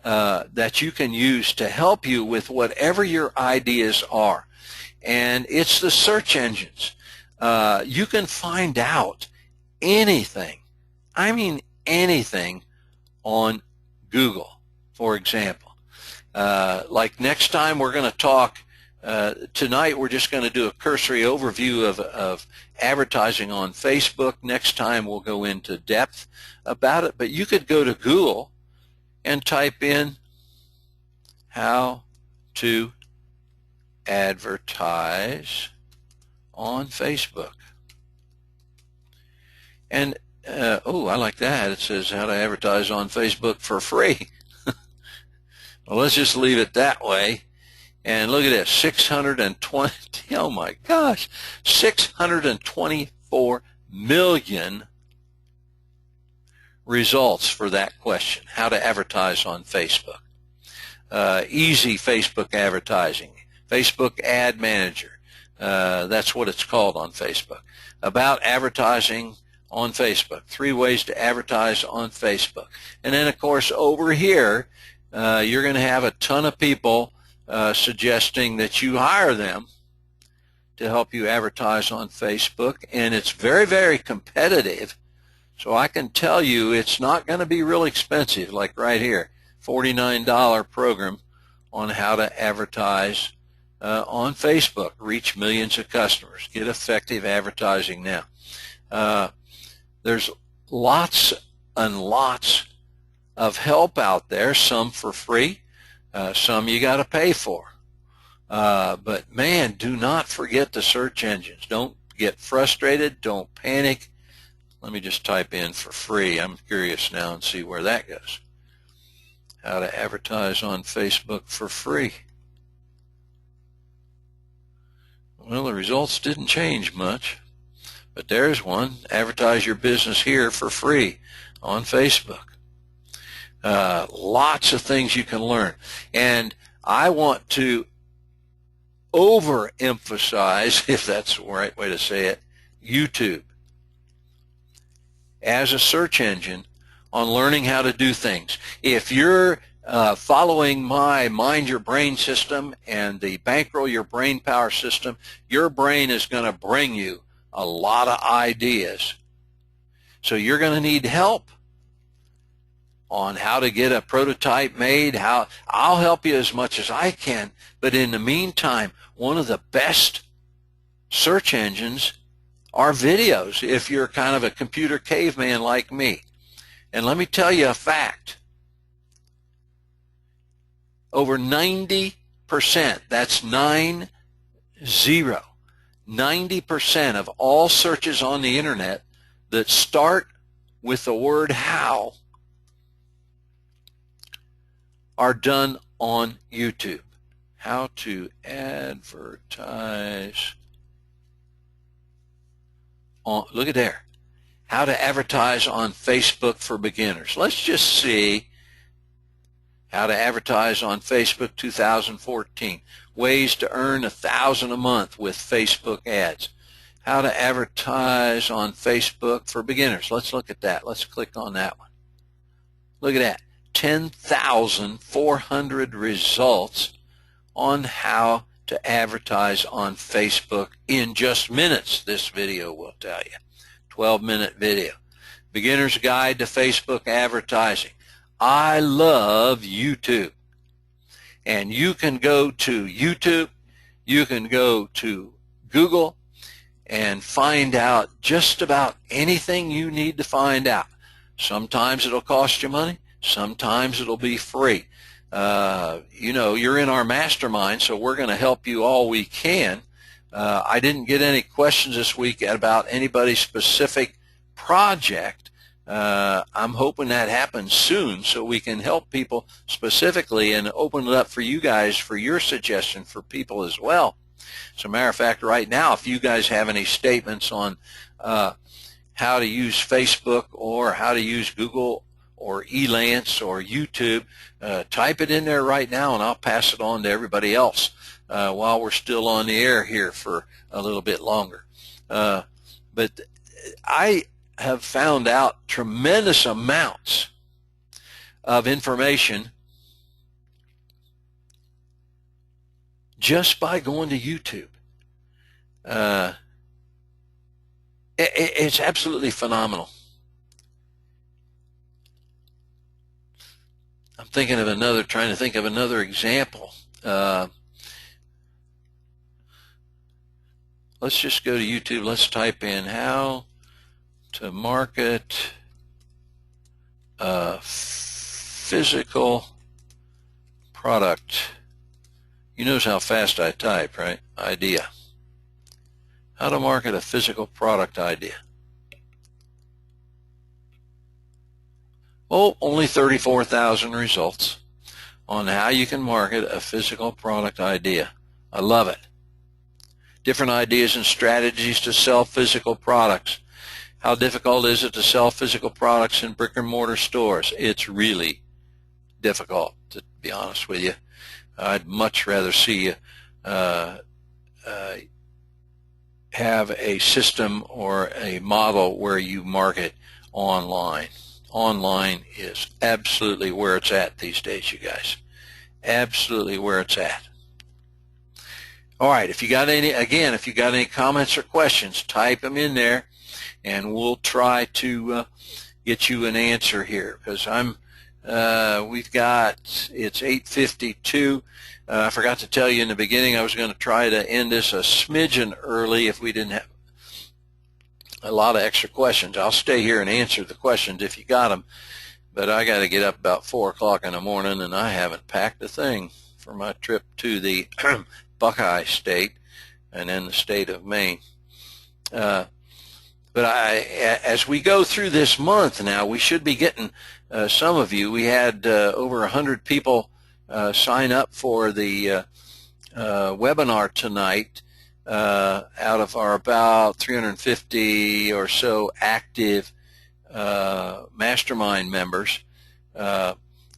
that you can use to help you with whatever your ideas are. And it's the search engines. You can find out anything, I mean anything, on Google, for example. Like next time we're going to talk, tonight we're just going to do a cursory overview of advertising on Facebook. Next time we'll go into depth about it, but you could go to Google and type in how to advertise on Facebook. And oh, I like that. It says how to advertise on Facebook for free. Well, let's just leave it that way. And look at this, 620, oh my gosh, 624 million results for that question, how to advertise on Facebook. Easy Facebook advertising, Facebook Ad Manager. That's what it's called on Facebook. About advertising on Facebook. 3 ways to advertise on Facebook. And then, of course, over here, you're going to have a ton of people suggesting that you hire them to help you advertise on Facebook. And it's very, very competitive. So I can tell you it's not going to be real expensive, like right here, $49 program on how to advertise on Facebook, reach millions of customers, get effective advertising now. There's lots and lots of help out there, some for free, some you got to pay for. But man, do not forget the search engines. Don't get frustrated, don't panic. Let me just type in for free. I'm curious now and see where that goes. How to advertise on Facebook for free. Well, the results didn't change much, but there's one. Advertise your business here for free on Facebook. Lots of things you can learn. And I want to overemphasize, if that's the right way to say it, YouTube as a search engine on learning how to do things. If you're following my Mind Your Brain system and the Bankroll Your Brainpower system, your brain is going to bring you a lot of ideas. So you're going to need help on how to get a prototype made. I'll help you as much as I can, but in the meantime, one of the best search engines are videos if you're kind of a computer caveman like me. And let me tell you a fact. Over 90%, that's 90, 90% of all searches on the internet that start with the word how are done on YouTube. How to advertise on, look at there. how to advertise on Facebook for beginners. Let's just see how to advertise on Facebook 2014. Ways to earn $1,000 a month with Facebook ads. How to advertise on Facebook for beginners. Let's look at that. Let's click on that one. Look at that. 10,400 results on how to advertise on Facebook in just minutes. This video will tell you. 12-minute video. Beginner's Guide to Facebook Advertising. I love YouTube. And you can go to YouTube, you can go to Google, and find out just about anything you need to find out. Sometimes it'll cost you money, sometimes it'll be free. You know, you're in our mastermind, so we're going to help you all we can. I didn't get any questions this week about anybody's specific project. I'm hoping that happens soon so we can help people specifically and open it up for you guys for your suggestion for people as well. As a matter of fact, right now, if you guys have any statements on how to use Facebook or how to use Google or Elance or YouTube, type it in there right now and I'll pass it on to everybody else while we're still on the air here for a little bit longer. But I have found out tremendous amounts of information just by going to YouTube. It's absolutely phenomenal. I'm trying to think of another example. Let's just go to YouTube. Let's type in how to market a physical product. You notice how fast I type, right? Idea. How to market a physical product idea. Oh, only 34,000 results on how you can market a physical product idea. I love it. Different ideas and strategies to sell physical products. How difficult is it to sell physical products in brick and mortar stores? It's really difficult, to be honest with you. I'd much rather see you have a system or a model where you market online. Online is absolutely where it's at these days, you guys. Absolutely where it's at. All right, if you got any comments or questions, type them in there, and we'll try to get you an answer here. Because it's 8:52. I forgot to tell you in the beginning I was going to try to end this a smidgen early if we didn't have a lot of extra questions. I'll stay here and answer the questions if you got them, but I got to get up about 4 o'clock in the morning, and I haven't packed a thing for my trip to the Buckeye State and then the state of Maine. But as we go through this month now, we should be getting some of you. We had over 100 people sign up for the webinar tonight out of our about 350 or so active mastermind members.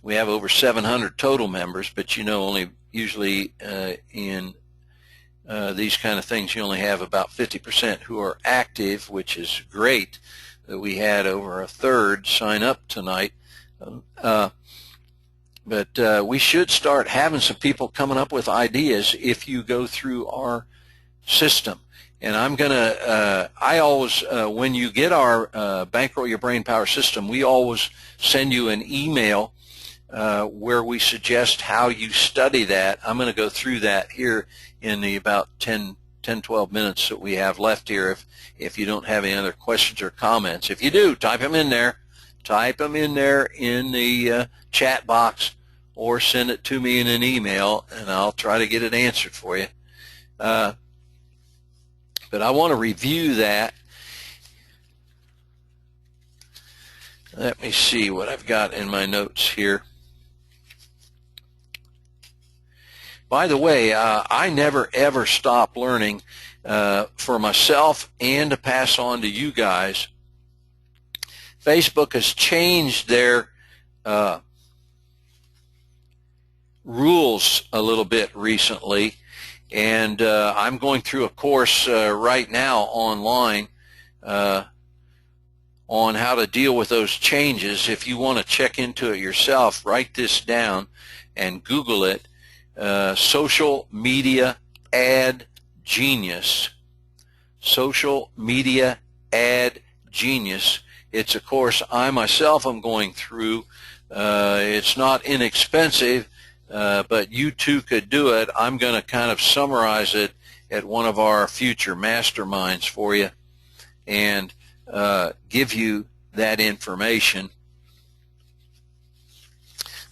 We have over 700 total members, but you know, only usually in these kind of things you only have about 50% who are active, which is great that we had over a third sign up tonight. But we should start having some people coming up with ideas if you go through our system. And I'm going to, I always, when you get our Bankroll Your Brainpower system, we always send you an email where we suggest how you study that. I'm going to go through that here in the about 10-12 minutes that we have left here if you don't have any other questions or comments. If you do, type them in there. Type them in there in the chat box or send it to me in an email, and I'll try to get it answered for you. But I want to review that. Let me see what I've got in my notes here. By the way, I never ever stop learning for myself and to pass on to you guys. Facebook has changed their rules a little bit recently, and I'm going through a course right now online on how to deal with those changes. If you want to check into it yourself, write this down and Google it. Social Media Ad Genius. Social Media Ad Genius. It's a course I myself am going through. It's not inexpensive, but you too could do it. I'm going to kind of summarize it at one of our future masterminds for you and give you that information.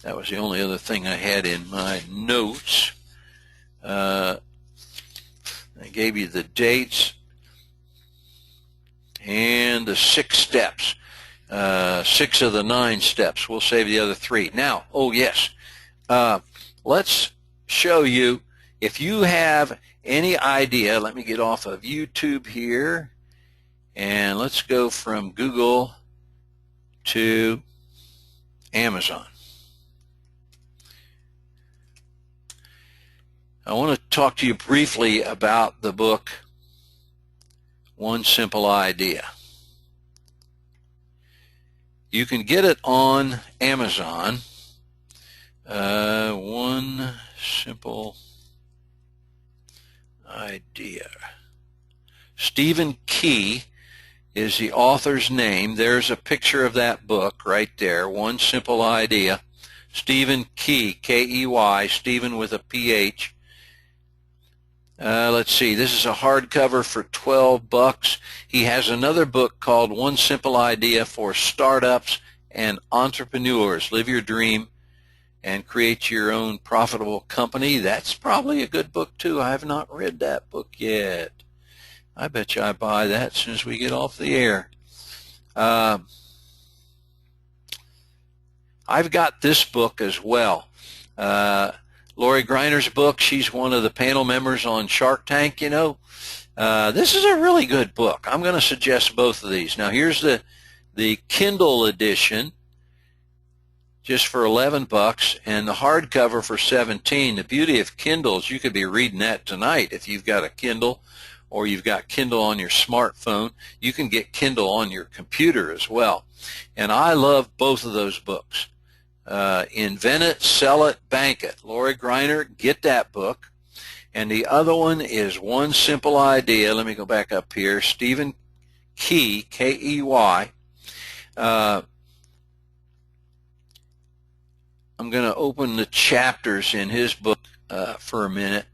That was the only other thing I had in my notes. I gave you the dates and the 6 steps. 6 of the 9 steps. We'll save the other 3. Now, oh yes, let's show you, if you have any idea, let me get off of YouTube here, and let's go from Google to Amazon. I want to talk to you briefly about the book, One Simple Idea. You can get it on Amazon. One Simple Idea. Stephen Key is the author's name. There's a picture of that book right there, One Simple Idea. Stephen Key, K-E-Y, Stephen with a P-H. Let's see, this is a hardcover for $12. He has another book called One Simple Idea for Startups and Entrepreneurs. Live your dream and create your own profitable company. That's probably a good book too. I have not read that book yet. I bet you I buy that as soon as we get off the air. I've got this book as well. Lori Greiner's book. She's one of the panel members on Shark Tank, you know. This is a really good book. I'm going to suggest both of these. Now, here's the Kindle edition, just for $11, and the hardcover for $17. The beauty of Kindles, you could be reading that tonight if you've got a Kindle, or you've got Kindle on your smartphone. You can get Kindle on your computer as well. And I love both of those books. Invent It, Sell It, Bank It. Lori Greiner, get that book. And the other one is One Simple Idea. Let me go back up here. Stephen Key, K-E-Y. I'm going to open the chapters in his book for a minute.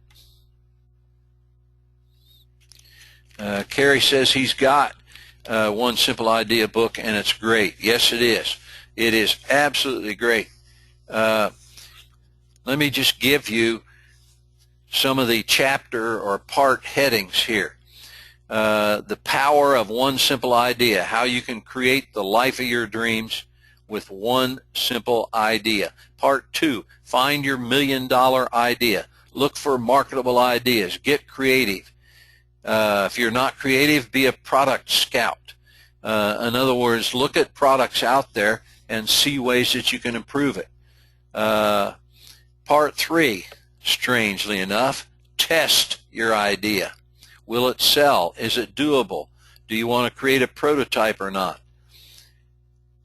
Kerry says he's got One Simple Idea book, and it's great. Yes, it is. It is absolutely great. Let me just give you some of the chapter or part headings here. The power of one simple idea, how you can create the life of your dreams with one simple idea. Part 2, find your $1 million idea. Look for marketable ideas. Get creative. If you're not creative, be a product scout. In other words, look at products out there and see ways that you can improve it. Part 3, strangely enough, test your idea. Will it sell? Is it doable? Do you want to create a prototype or not?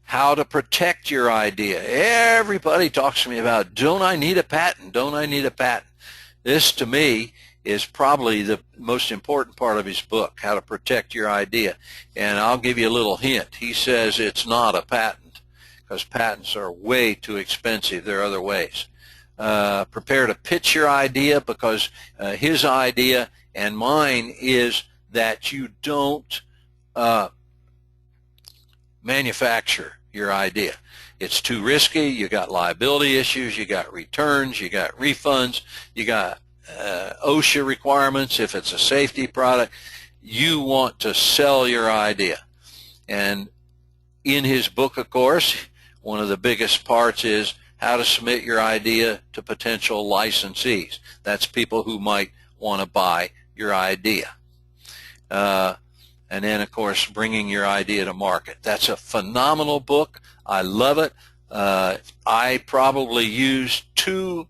How to protect your idea. Everybody talks to me about, don't I need a patent? Don't I need a patent? This, to me, is probably the most important part of his book, How to Protect Your Idea. And I'll give you a little hint. He says it's not a patent, because patents are way too expensive. There are other ways. Prepare to pitch your idea, because his idea and mine is that you don't manufacture your idea. It's too risky. You got liability issues. You got returns. You got refunds. You got OSHA requirements if it's a safety product. You want to sell your idea. And in his book, of course, one of the biggest parts is how to submit your idea to potential licensees. That's people who might want to buy your idea. and then, of course, bringing your idea to market. That's a phenomenal book. I love it. I probably used 2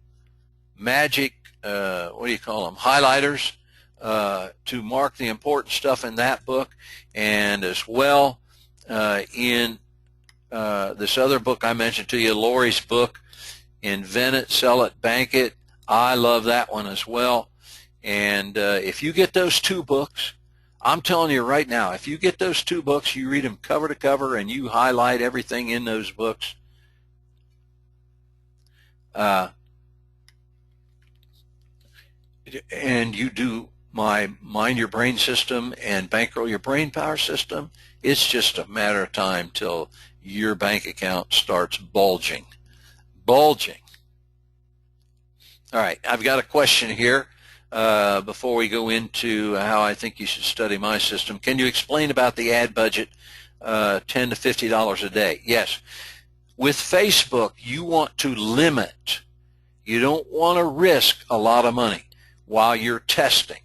magic, what do you call them, highlighters to mark the important stuff in that book, and as well in this other book I mentioned to you, Lori's book, Invent It, Sell It, Bank It. I love that one as well. And if you get those 2 books, I'm telling you right now, if you get those 2 books, you read them cover to cover, and you highlight everything in those books, and you do my Mind Your Brain system and Bankroll Your Brainpower system, it's just a matter of time till your bank account starts bulging. Bulging. All right, I've got a question here before we go into how I think you should study my system. Can you explain about the ad budget, $10 to $50 a day? Yes. With Facebook, you want to limit. You don't want to risk a lot of money while you're testing.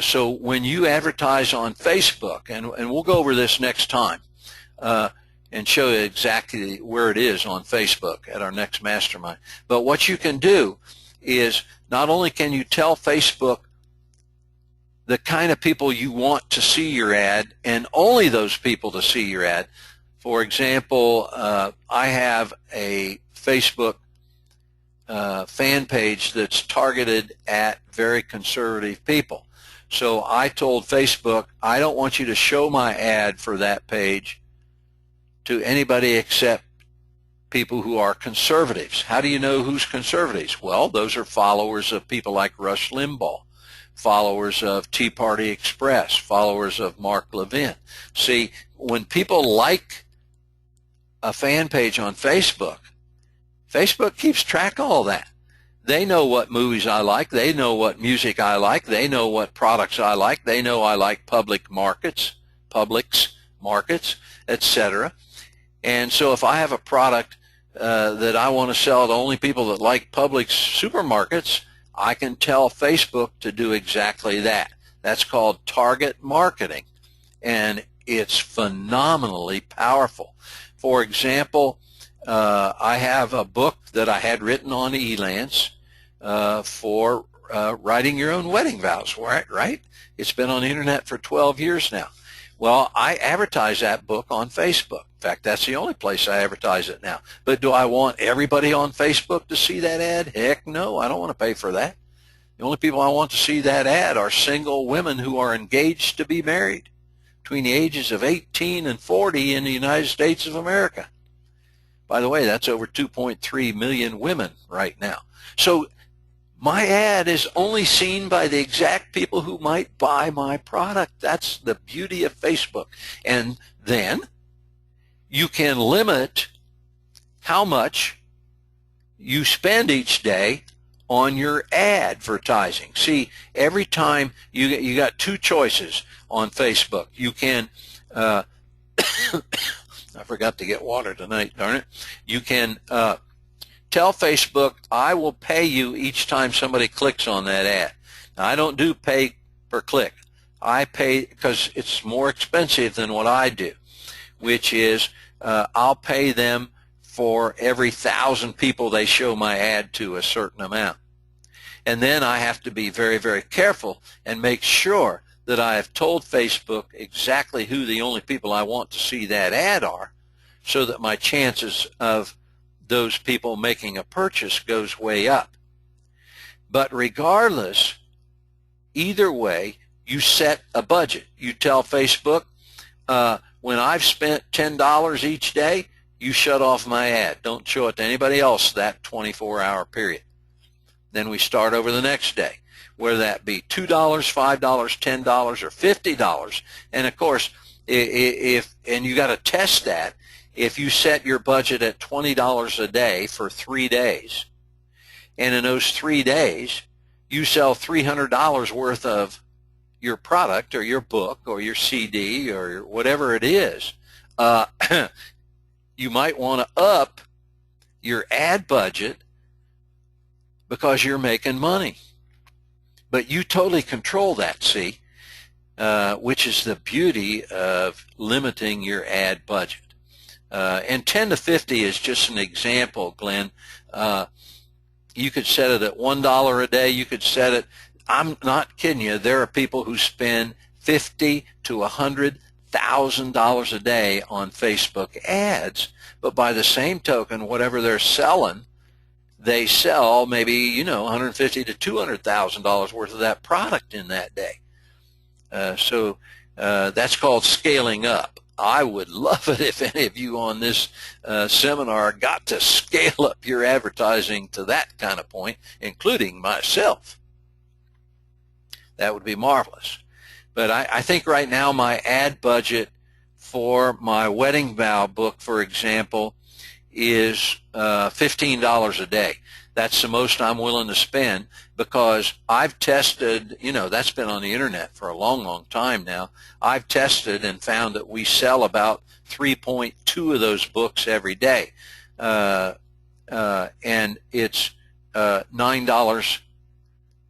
So when you advertise on Facebook, and we'll go over this next time and show you exactly where it is on Facebook at our next Mastermind. But what you can do is not only can you tell Facebook the kind of people you want to see your ad, and only those people to see your ad. For example, I have a Facebook fan page that's targeted at very conservative people. So I told Facebook, I don't want you to show my ad for that page to anybody except people who are conservatives. How do you know who's conservatives? Well, those are followers of people like Rush Limbaugh, followers of Tea Party Express, followers of Mark Levin. See, when people like a fan page on Facebook, Facebook keeps track of all that. They know what movies I like. They know what music I like. They know what products I like. They know I like Publix markets, etc. And so if I have a product that I want to sell to only people that like Publix supermarkets, I can tell Facebook to do exactly that. That's called target marketing, and it's phenomenally powerful. For example, I have a book that I had written on Elance for writing your own wedding vows, right? It's been on the internet for 12 years now. Well, I advertise that book on Facebook. In fact, that's the only place I advertise it now. But do I want everybody on Facebook to see that ad? Heck no, I don't want to pay for that. The only people I want to see that ad are single women who are engaged to be married between the ages of 18 and 40 in the United States of America. By the way, that's over 2.3 million women right now. So my ad is only seen by the exact people who might buy my product. That's the beauty of Facebook. And then you can limit how much you spend each day on your advertising. See, every time you got 2 choices on Facebook. You can, I forgot to get water tonight, darn it. You can tell Facebook, I will pay you each time somebody clicks on that ad. Now, I don't do pay per click. I pay because it's more expensive than what I do, which is I'll pay them for every 1,000 people they show my ad to a certain amount. And then I have to be very, very careful and make sure that I have told Facebook exactly who the only people I want to see that ad are, so that my chances of those people making a purchase goes way up. But regardless, either way, you set a budget. You tell Facebook, when I've spent $10 each day, you shut off my ad. Don't show it to anybody else that 24-hour period. Then we start over the next day, whether that be $2, $5, $10, or $50. And of course, and you got to test that. If you set your budget at $20 a day for 3 days, and in those 3 days you sell $300 worth of your product or your book or your CD or whatever it is, you might want to up your ad budget because you're making money. But you totally control that, see? which is the beauty of limiting your ad budget. And 10 to 50 is just an example, Glenn. You could set it at $1 a day. You could set it, I'm not kidding you, there are people who spend $50,000 to $100,000 a day on Facebook ads, but by the same token, whatever they're selling, they sell maybe, $150,000 to $200,000 worth of that product in that day. So that's called scaling up. I would love it if any of you on this seminar got to scale up your advertising to that kind of point, including myself. That would be marvelous. But I think right now my ad budget for my wedding vow book, for example, is $15 a day. That's the most I'm willing to spend, because I've tested, that's been on the internet for a long, long time now. I've tested and found that we sell about 3.2 of those books every day. And it's $9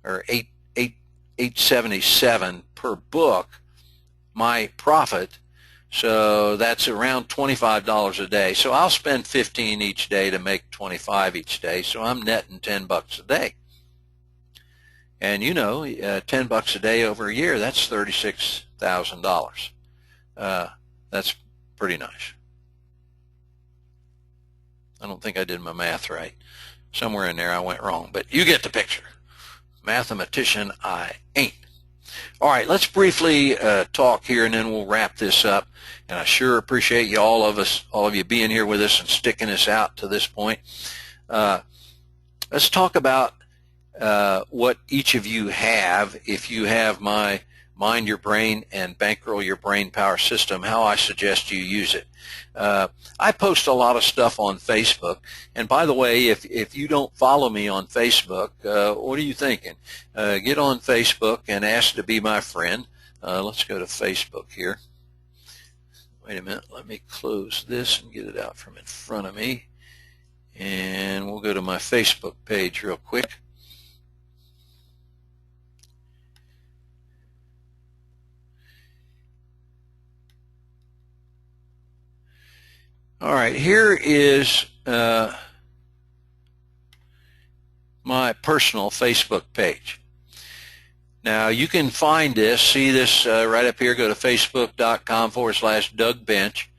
or $8.77 per book, my profit. So that's around $25 a day. So I'll spend $15 each day to make $25 each day. So I'm netting $10 a day. And $10 a day over a year, that's $36,000. That's pretty nice. I don't think I did my math right. Somewhere in there I went wrong, but you get the picture. Mathematician I ain't. All right, let's briefly talk here, and then we'll wrap this up. And I sure appreciate you, all of you being here with us and sticking us out to this point. Let's talk about what each of you have. If you have my Mind Your Brain and Bankroll Your Brainpower system, how I suggest you use it. I post a lot of stuff on Facebook, and by the way, if you don't follow me on Facebook, what are you thinking? Get on Facebook and ask to be my friend. Let's go to Facebook here. Wait a minute, let me close this and get it out from in front of me, and we'll go to my Facebook page real quick. All right, here is my personal Facebook page. Now, you can find this, see this right up here. Go to facebook.com/Doug Bench.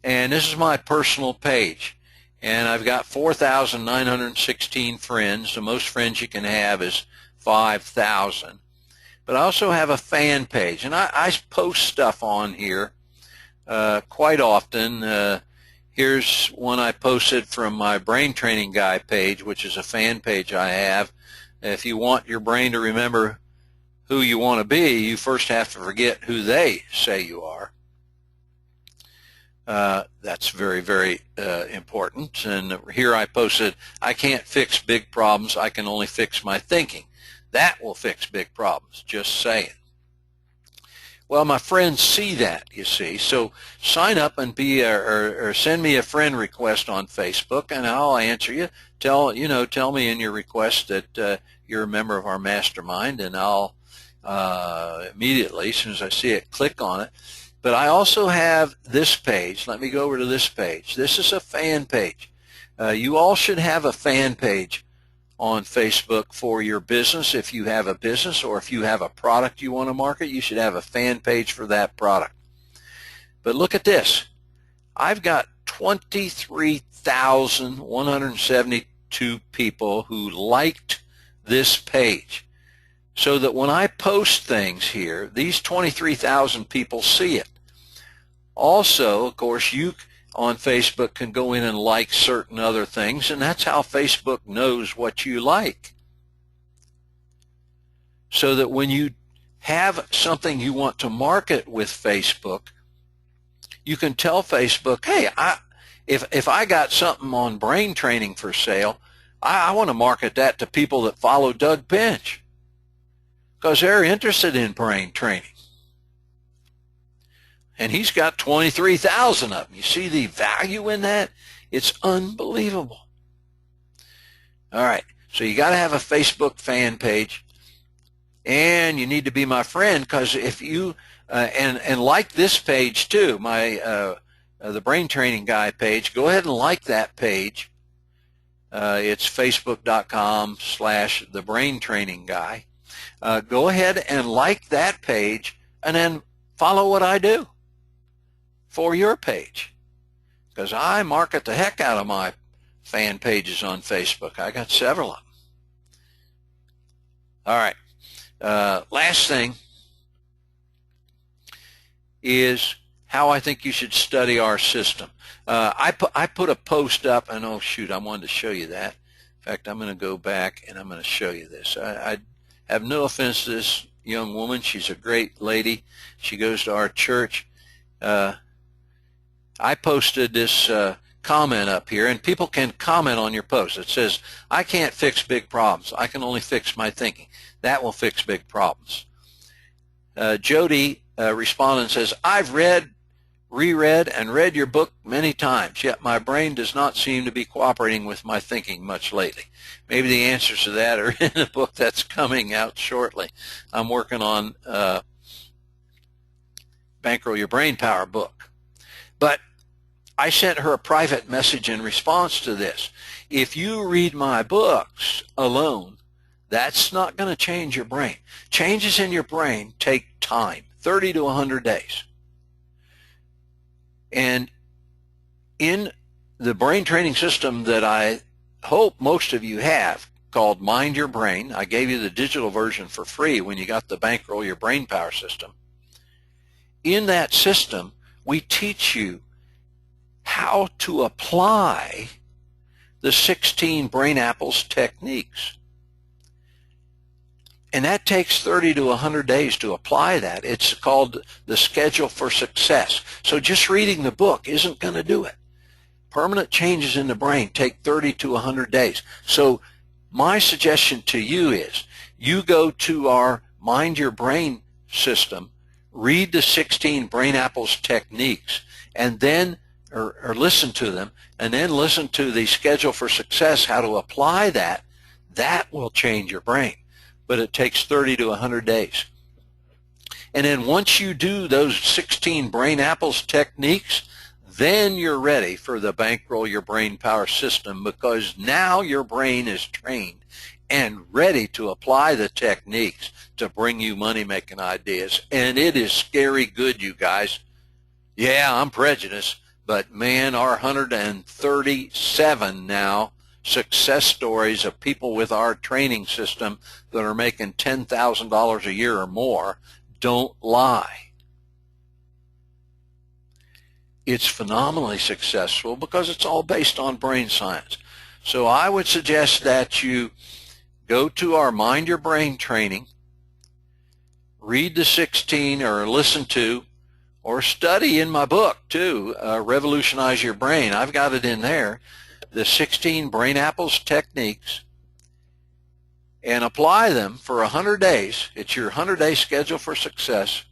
And this is my personal page. And I've got 4,916 friends. The most friends you can have is 5,000. But I also have a fan page. And I post stuff on here quite often. Here's one I posted from my Brain Training Guy page, which is a fan page I have. If you want your brain to remember who you want to be, you first have to forget who they say you are. That's very, very important. And here I posted, I can't fix big problems, I can only fix my thinking. That will fix big problems, just saying. Well, my friends see that, you see. So sign up and be or send me a friend request on Facebook, and I'll answer you. Tell me in your request that you're a member of our mastermind, and I'll immediately, as soon as I see it, click on it. But I also have this page. Let me go over to this page. This is a fan page. You all should have a fan page on Facebook for your business. If you have a business or if you have a product you want to market, you should have a fan page for that product. But look at this. I've got 23,172 people who liked this page, so that when I post things here, these 23,000 people see it. Also, of course, you on Facebook can go in and like certain other things, and that's how Facebook knows what you like. So that when you have something you want to market with Facebook, you can tell Facebook, hey, if I got something on brain training for sale, I want to market that to people that follow Doug Bench, because they're interested in brain training. And he's got 23,000 of them. You see the value in that? It's unbelievable. All right, so you got to have a Facebook fan page. And you need to be my friend, because if you and like this page too, my the Brain Training Guy page, go ahead and like that page. It's facebook.com/the Brain Training Guy. Go ahead and like that page, and then follow what I do for your page, because I market the heck out of my fan pages on Facebook. I got several of them. All right. Last thing is how I think you should study our system. I put a post up, and oh shoot, I wanted to show you that. In fact, I'm going to go back and I'm going to show you this. I have no offense to this young woman. She's a great lady. She goes to our church. I posted this comment up here, and people can comment on your post. It says, I can't fix big problems. I can only fix my thinking. That will fix big problems. Jody responded and says, I've read, reread, and read your book many times, yet my brain does not seem to be cooperating with my thinking much lately. Maybe the answers to that are in a book that's coming out shortly. I'm working on Bankroll Your Brainpower book. But I sent her a private message in response to this. If you read my books alone, that's not going to change your brain. Changes in your brain take time, 30 to 100 days. And in the brain training system that I hope most of you have, called Mind Your Brain, I gave you the digital version for free when you got the Bankroll Your Brainpower system. In that system, we teach you how to apply the 16 Brain Apples techniques. And that takes 30 to 100 days to apply that. It's called the schedule for success. So just reading the book isn't going to do it. Permanent changes in the brain take 30 to 100 days. So my suggestion to you is you go to our Mind Your Brain system, read the 16 Brain Apples techniques, and then or listen to them, and then listen to the schedule for success, how to apply that. That will change your brain. But it takes 30 to 100 days. And then once you do those 16 Brain Apples techniques, then you're ready for the Bankroll Your Brainpower system, because now your brain is trained and ready to apply the techniques to bring you money-making ideas. And it is scary good, you guys. Yeah, I'm prejudiced, but man, our 137 now success stories of people with our training system that are making $10,000 a year or more don't lie. It's phenomenally successful because it's all based on brain science. So I would suggest that you go to our Mind Your Brain training, read the 16 or listen to or study in my book too, Revolutionize Your Brain. I've got it in there. The 16 Brain Apples techniques, and apply them for 100 days. It's your 100-day schedule for success,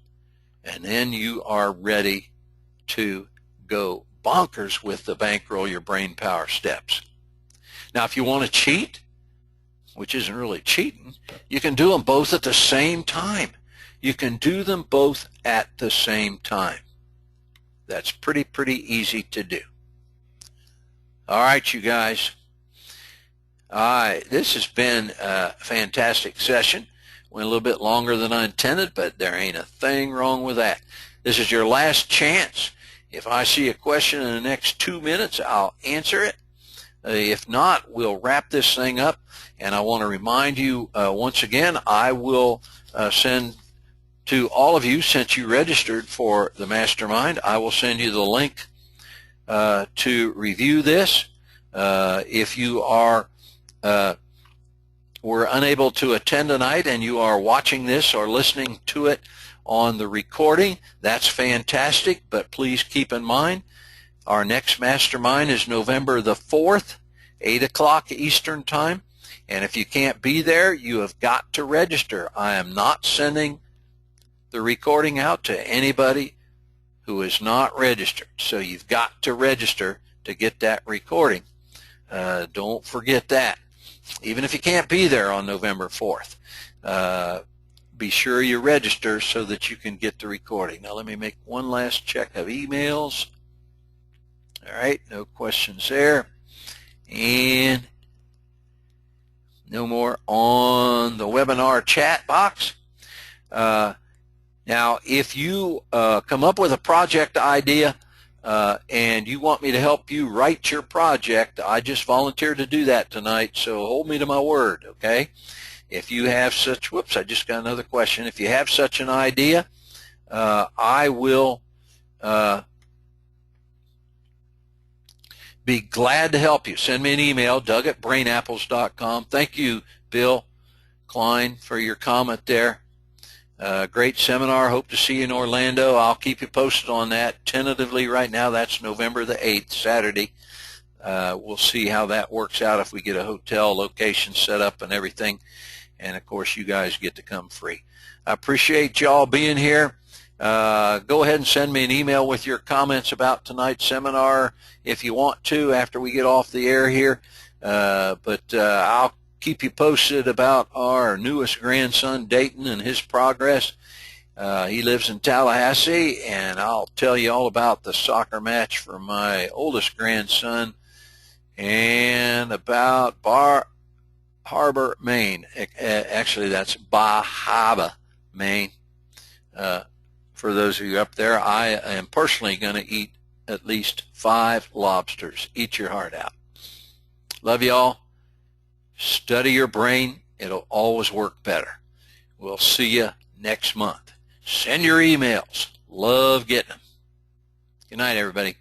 and then you are ready to go bonkers with the Bankroll Your Brainpower steps. Now, if you want to cheat, which isn't really cheating, you can do them both at the same time. You can do them both at the same time. That's pretty easy to do. All right, you guys. All right, this has been a fantastic session. Went a little bit longer than I intended, but there ain't a thing wrong with that. This is your last chance. If I see a question in the next 2 minutes, I'll answer it. If not, we'll wrap this thing up. And I want to remind you once again, I will send to all of you, since you registered for the Mastermind, I will send you the link to review this. If you are were unable to attend tonight and you are watching this or listening to it on the recording, that's fantastic, but please keep in mind our next Mastermind is November the 4th, 8 o'clock Eastern Time. And if you can't be there, you have got to register. I am not sending the recording out to anybody who is not registered. So you've got to register to get that recording. Don't forget that. Even if you can't be there on November 4th. be sure you register so that you can get the recording. Now let me make one last check of emails. All right, no questions there. And no more on the webinar chat box. Now, if you come up with a project idea and you want me to help you write your project, I just volunteered to do that tonight, so hold me to my word, okay? If you have such, whoops, I just got another question. If you have such an idea, I will be glad to help you. Send me an email, doug@brainapples.com. Thank you, Bill Klein, for your comment there. Great seminar. Hope to see you in Orlando. I'll keep you posted on that. Tentatively right now, that's November the 8th, Saturday. We'll see how that works out if we get a hotel location set up and everything. And, of course, you guys get to come free. I appreciate y'all being here. Go ahead and send me an email with your comments about tonight's seminar if you want to after we get off the air here. I'll keep you posted about our newest grandson, Dayton, and his progress. He lives in Tallahassee, and I'll tell you all about the soccer match for my oldest grandson and about Bar Harbor, Maine. Actually, that's Bahaba, Maine. For those of you up there, I am personally going to eat at least 5 lobsters. Eat your heart out. Love you all. Study your brain. It'll always work better. We'll see you next month. Send your emails. Love getting them. Good night, everybody.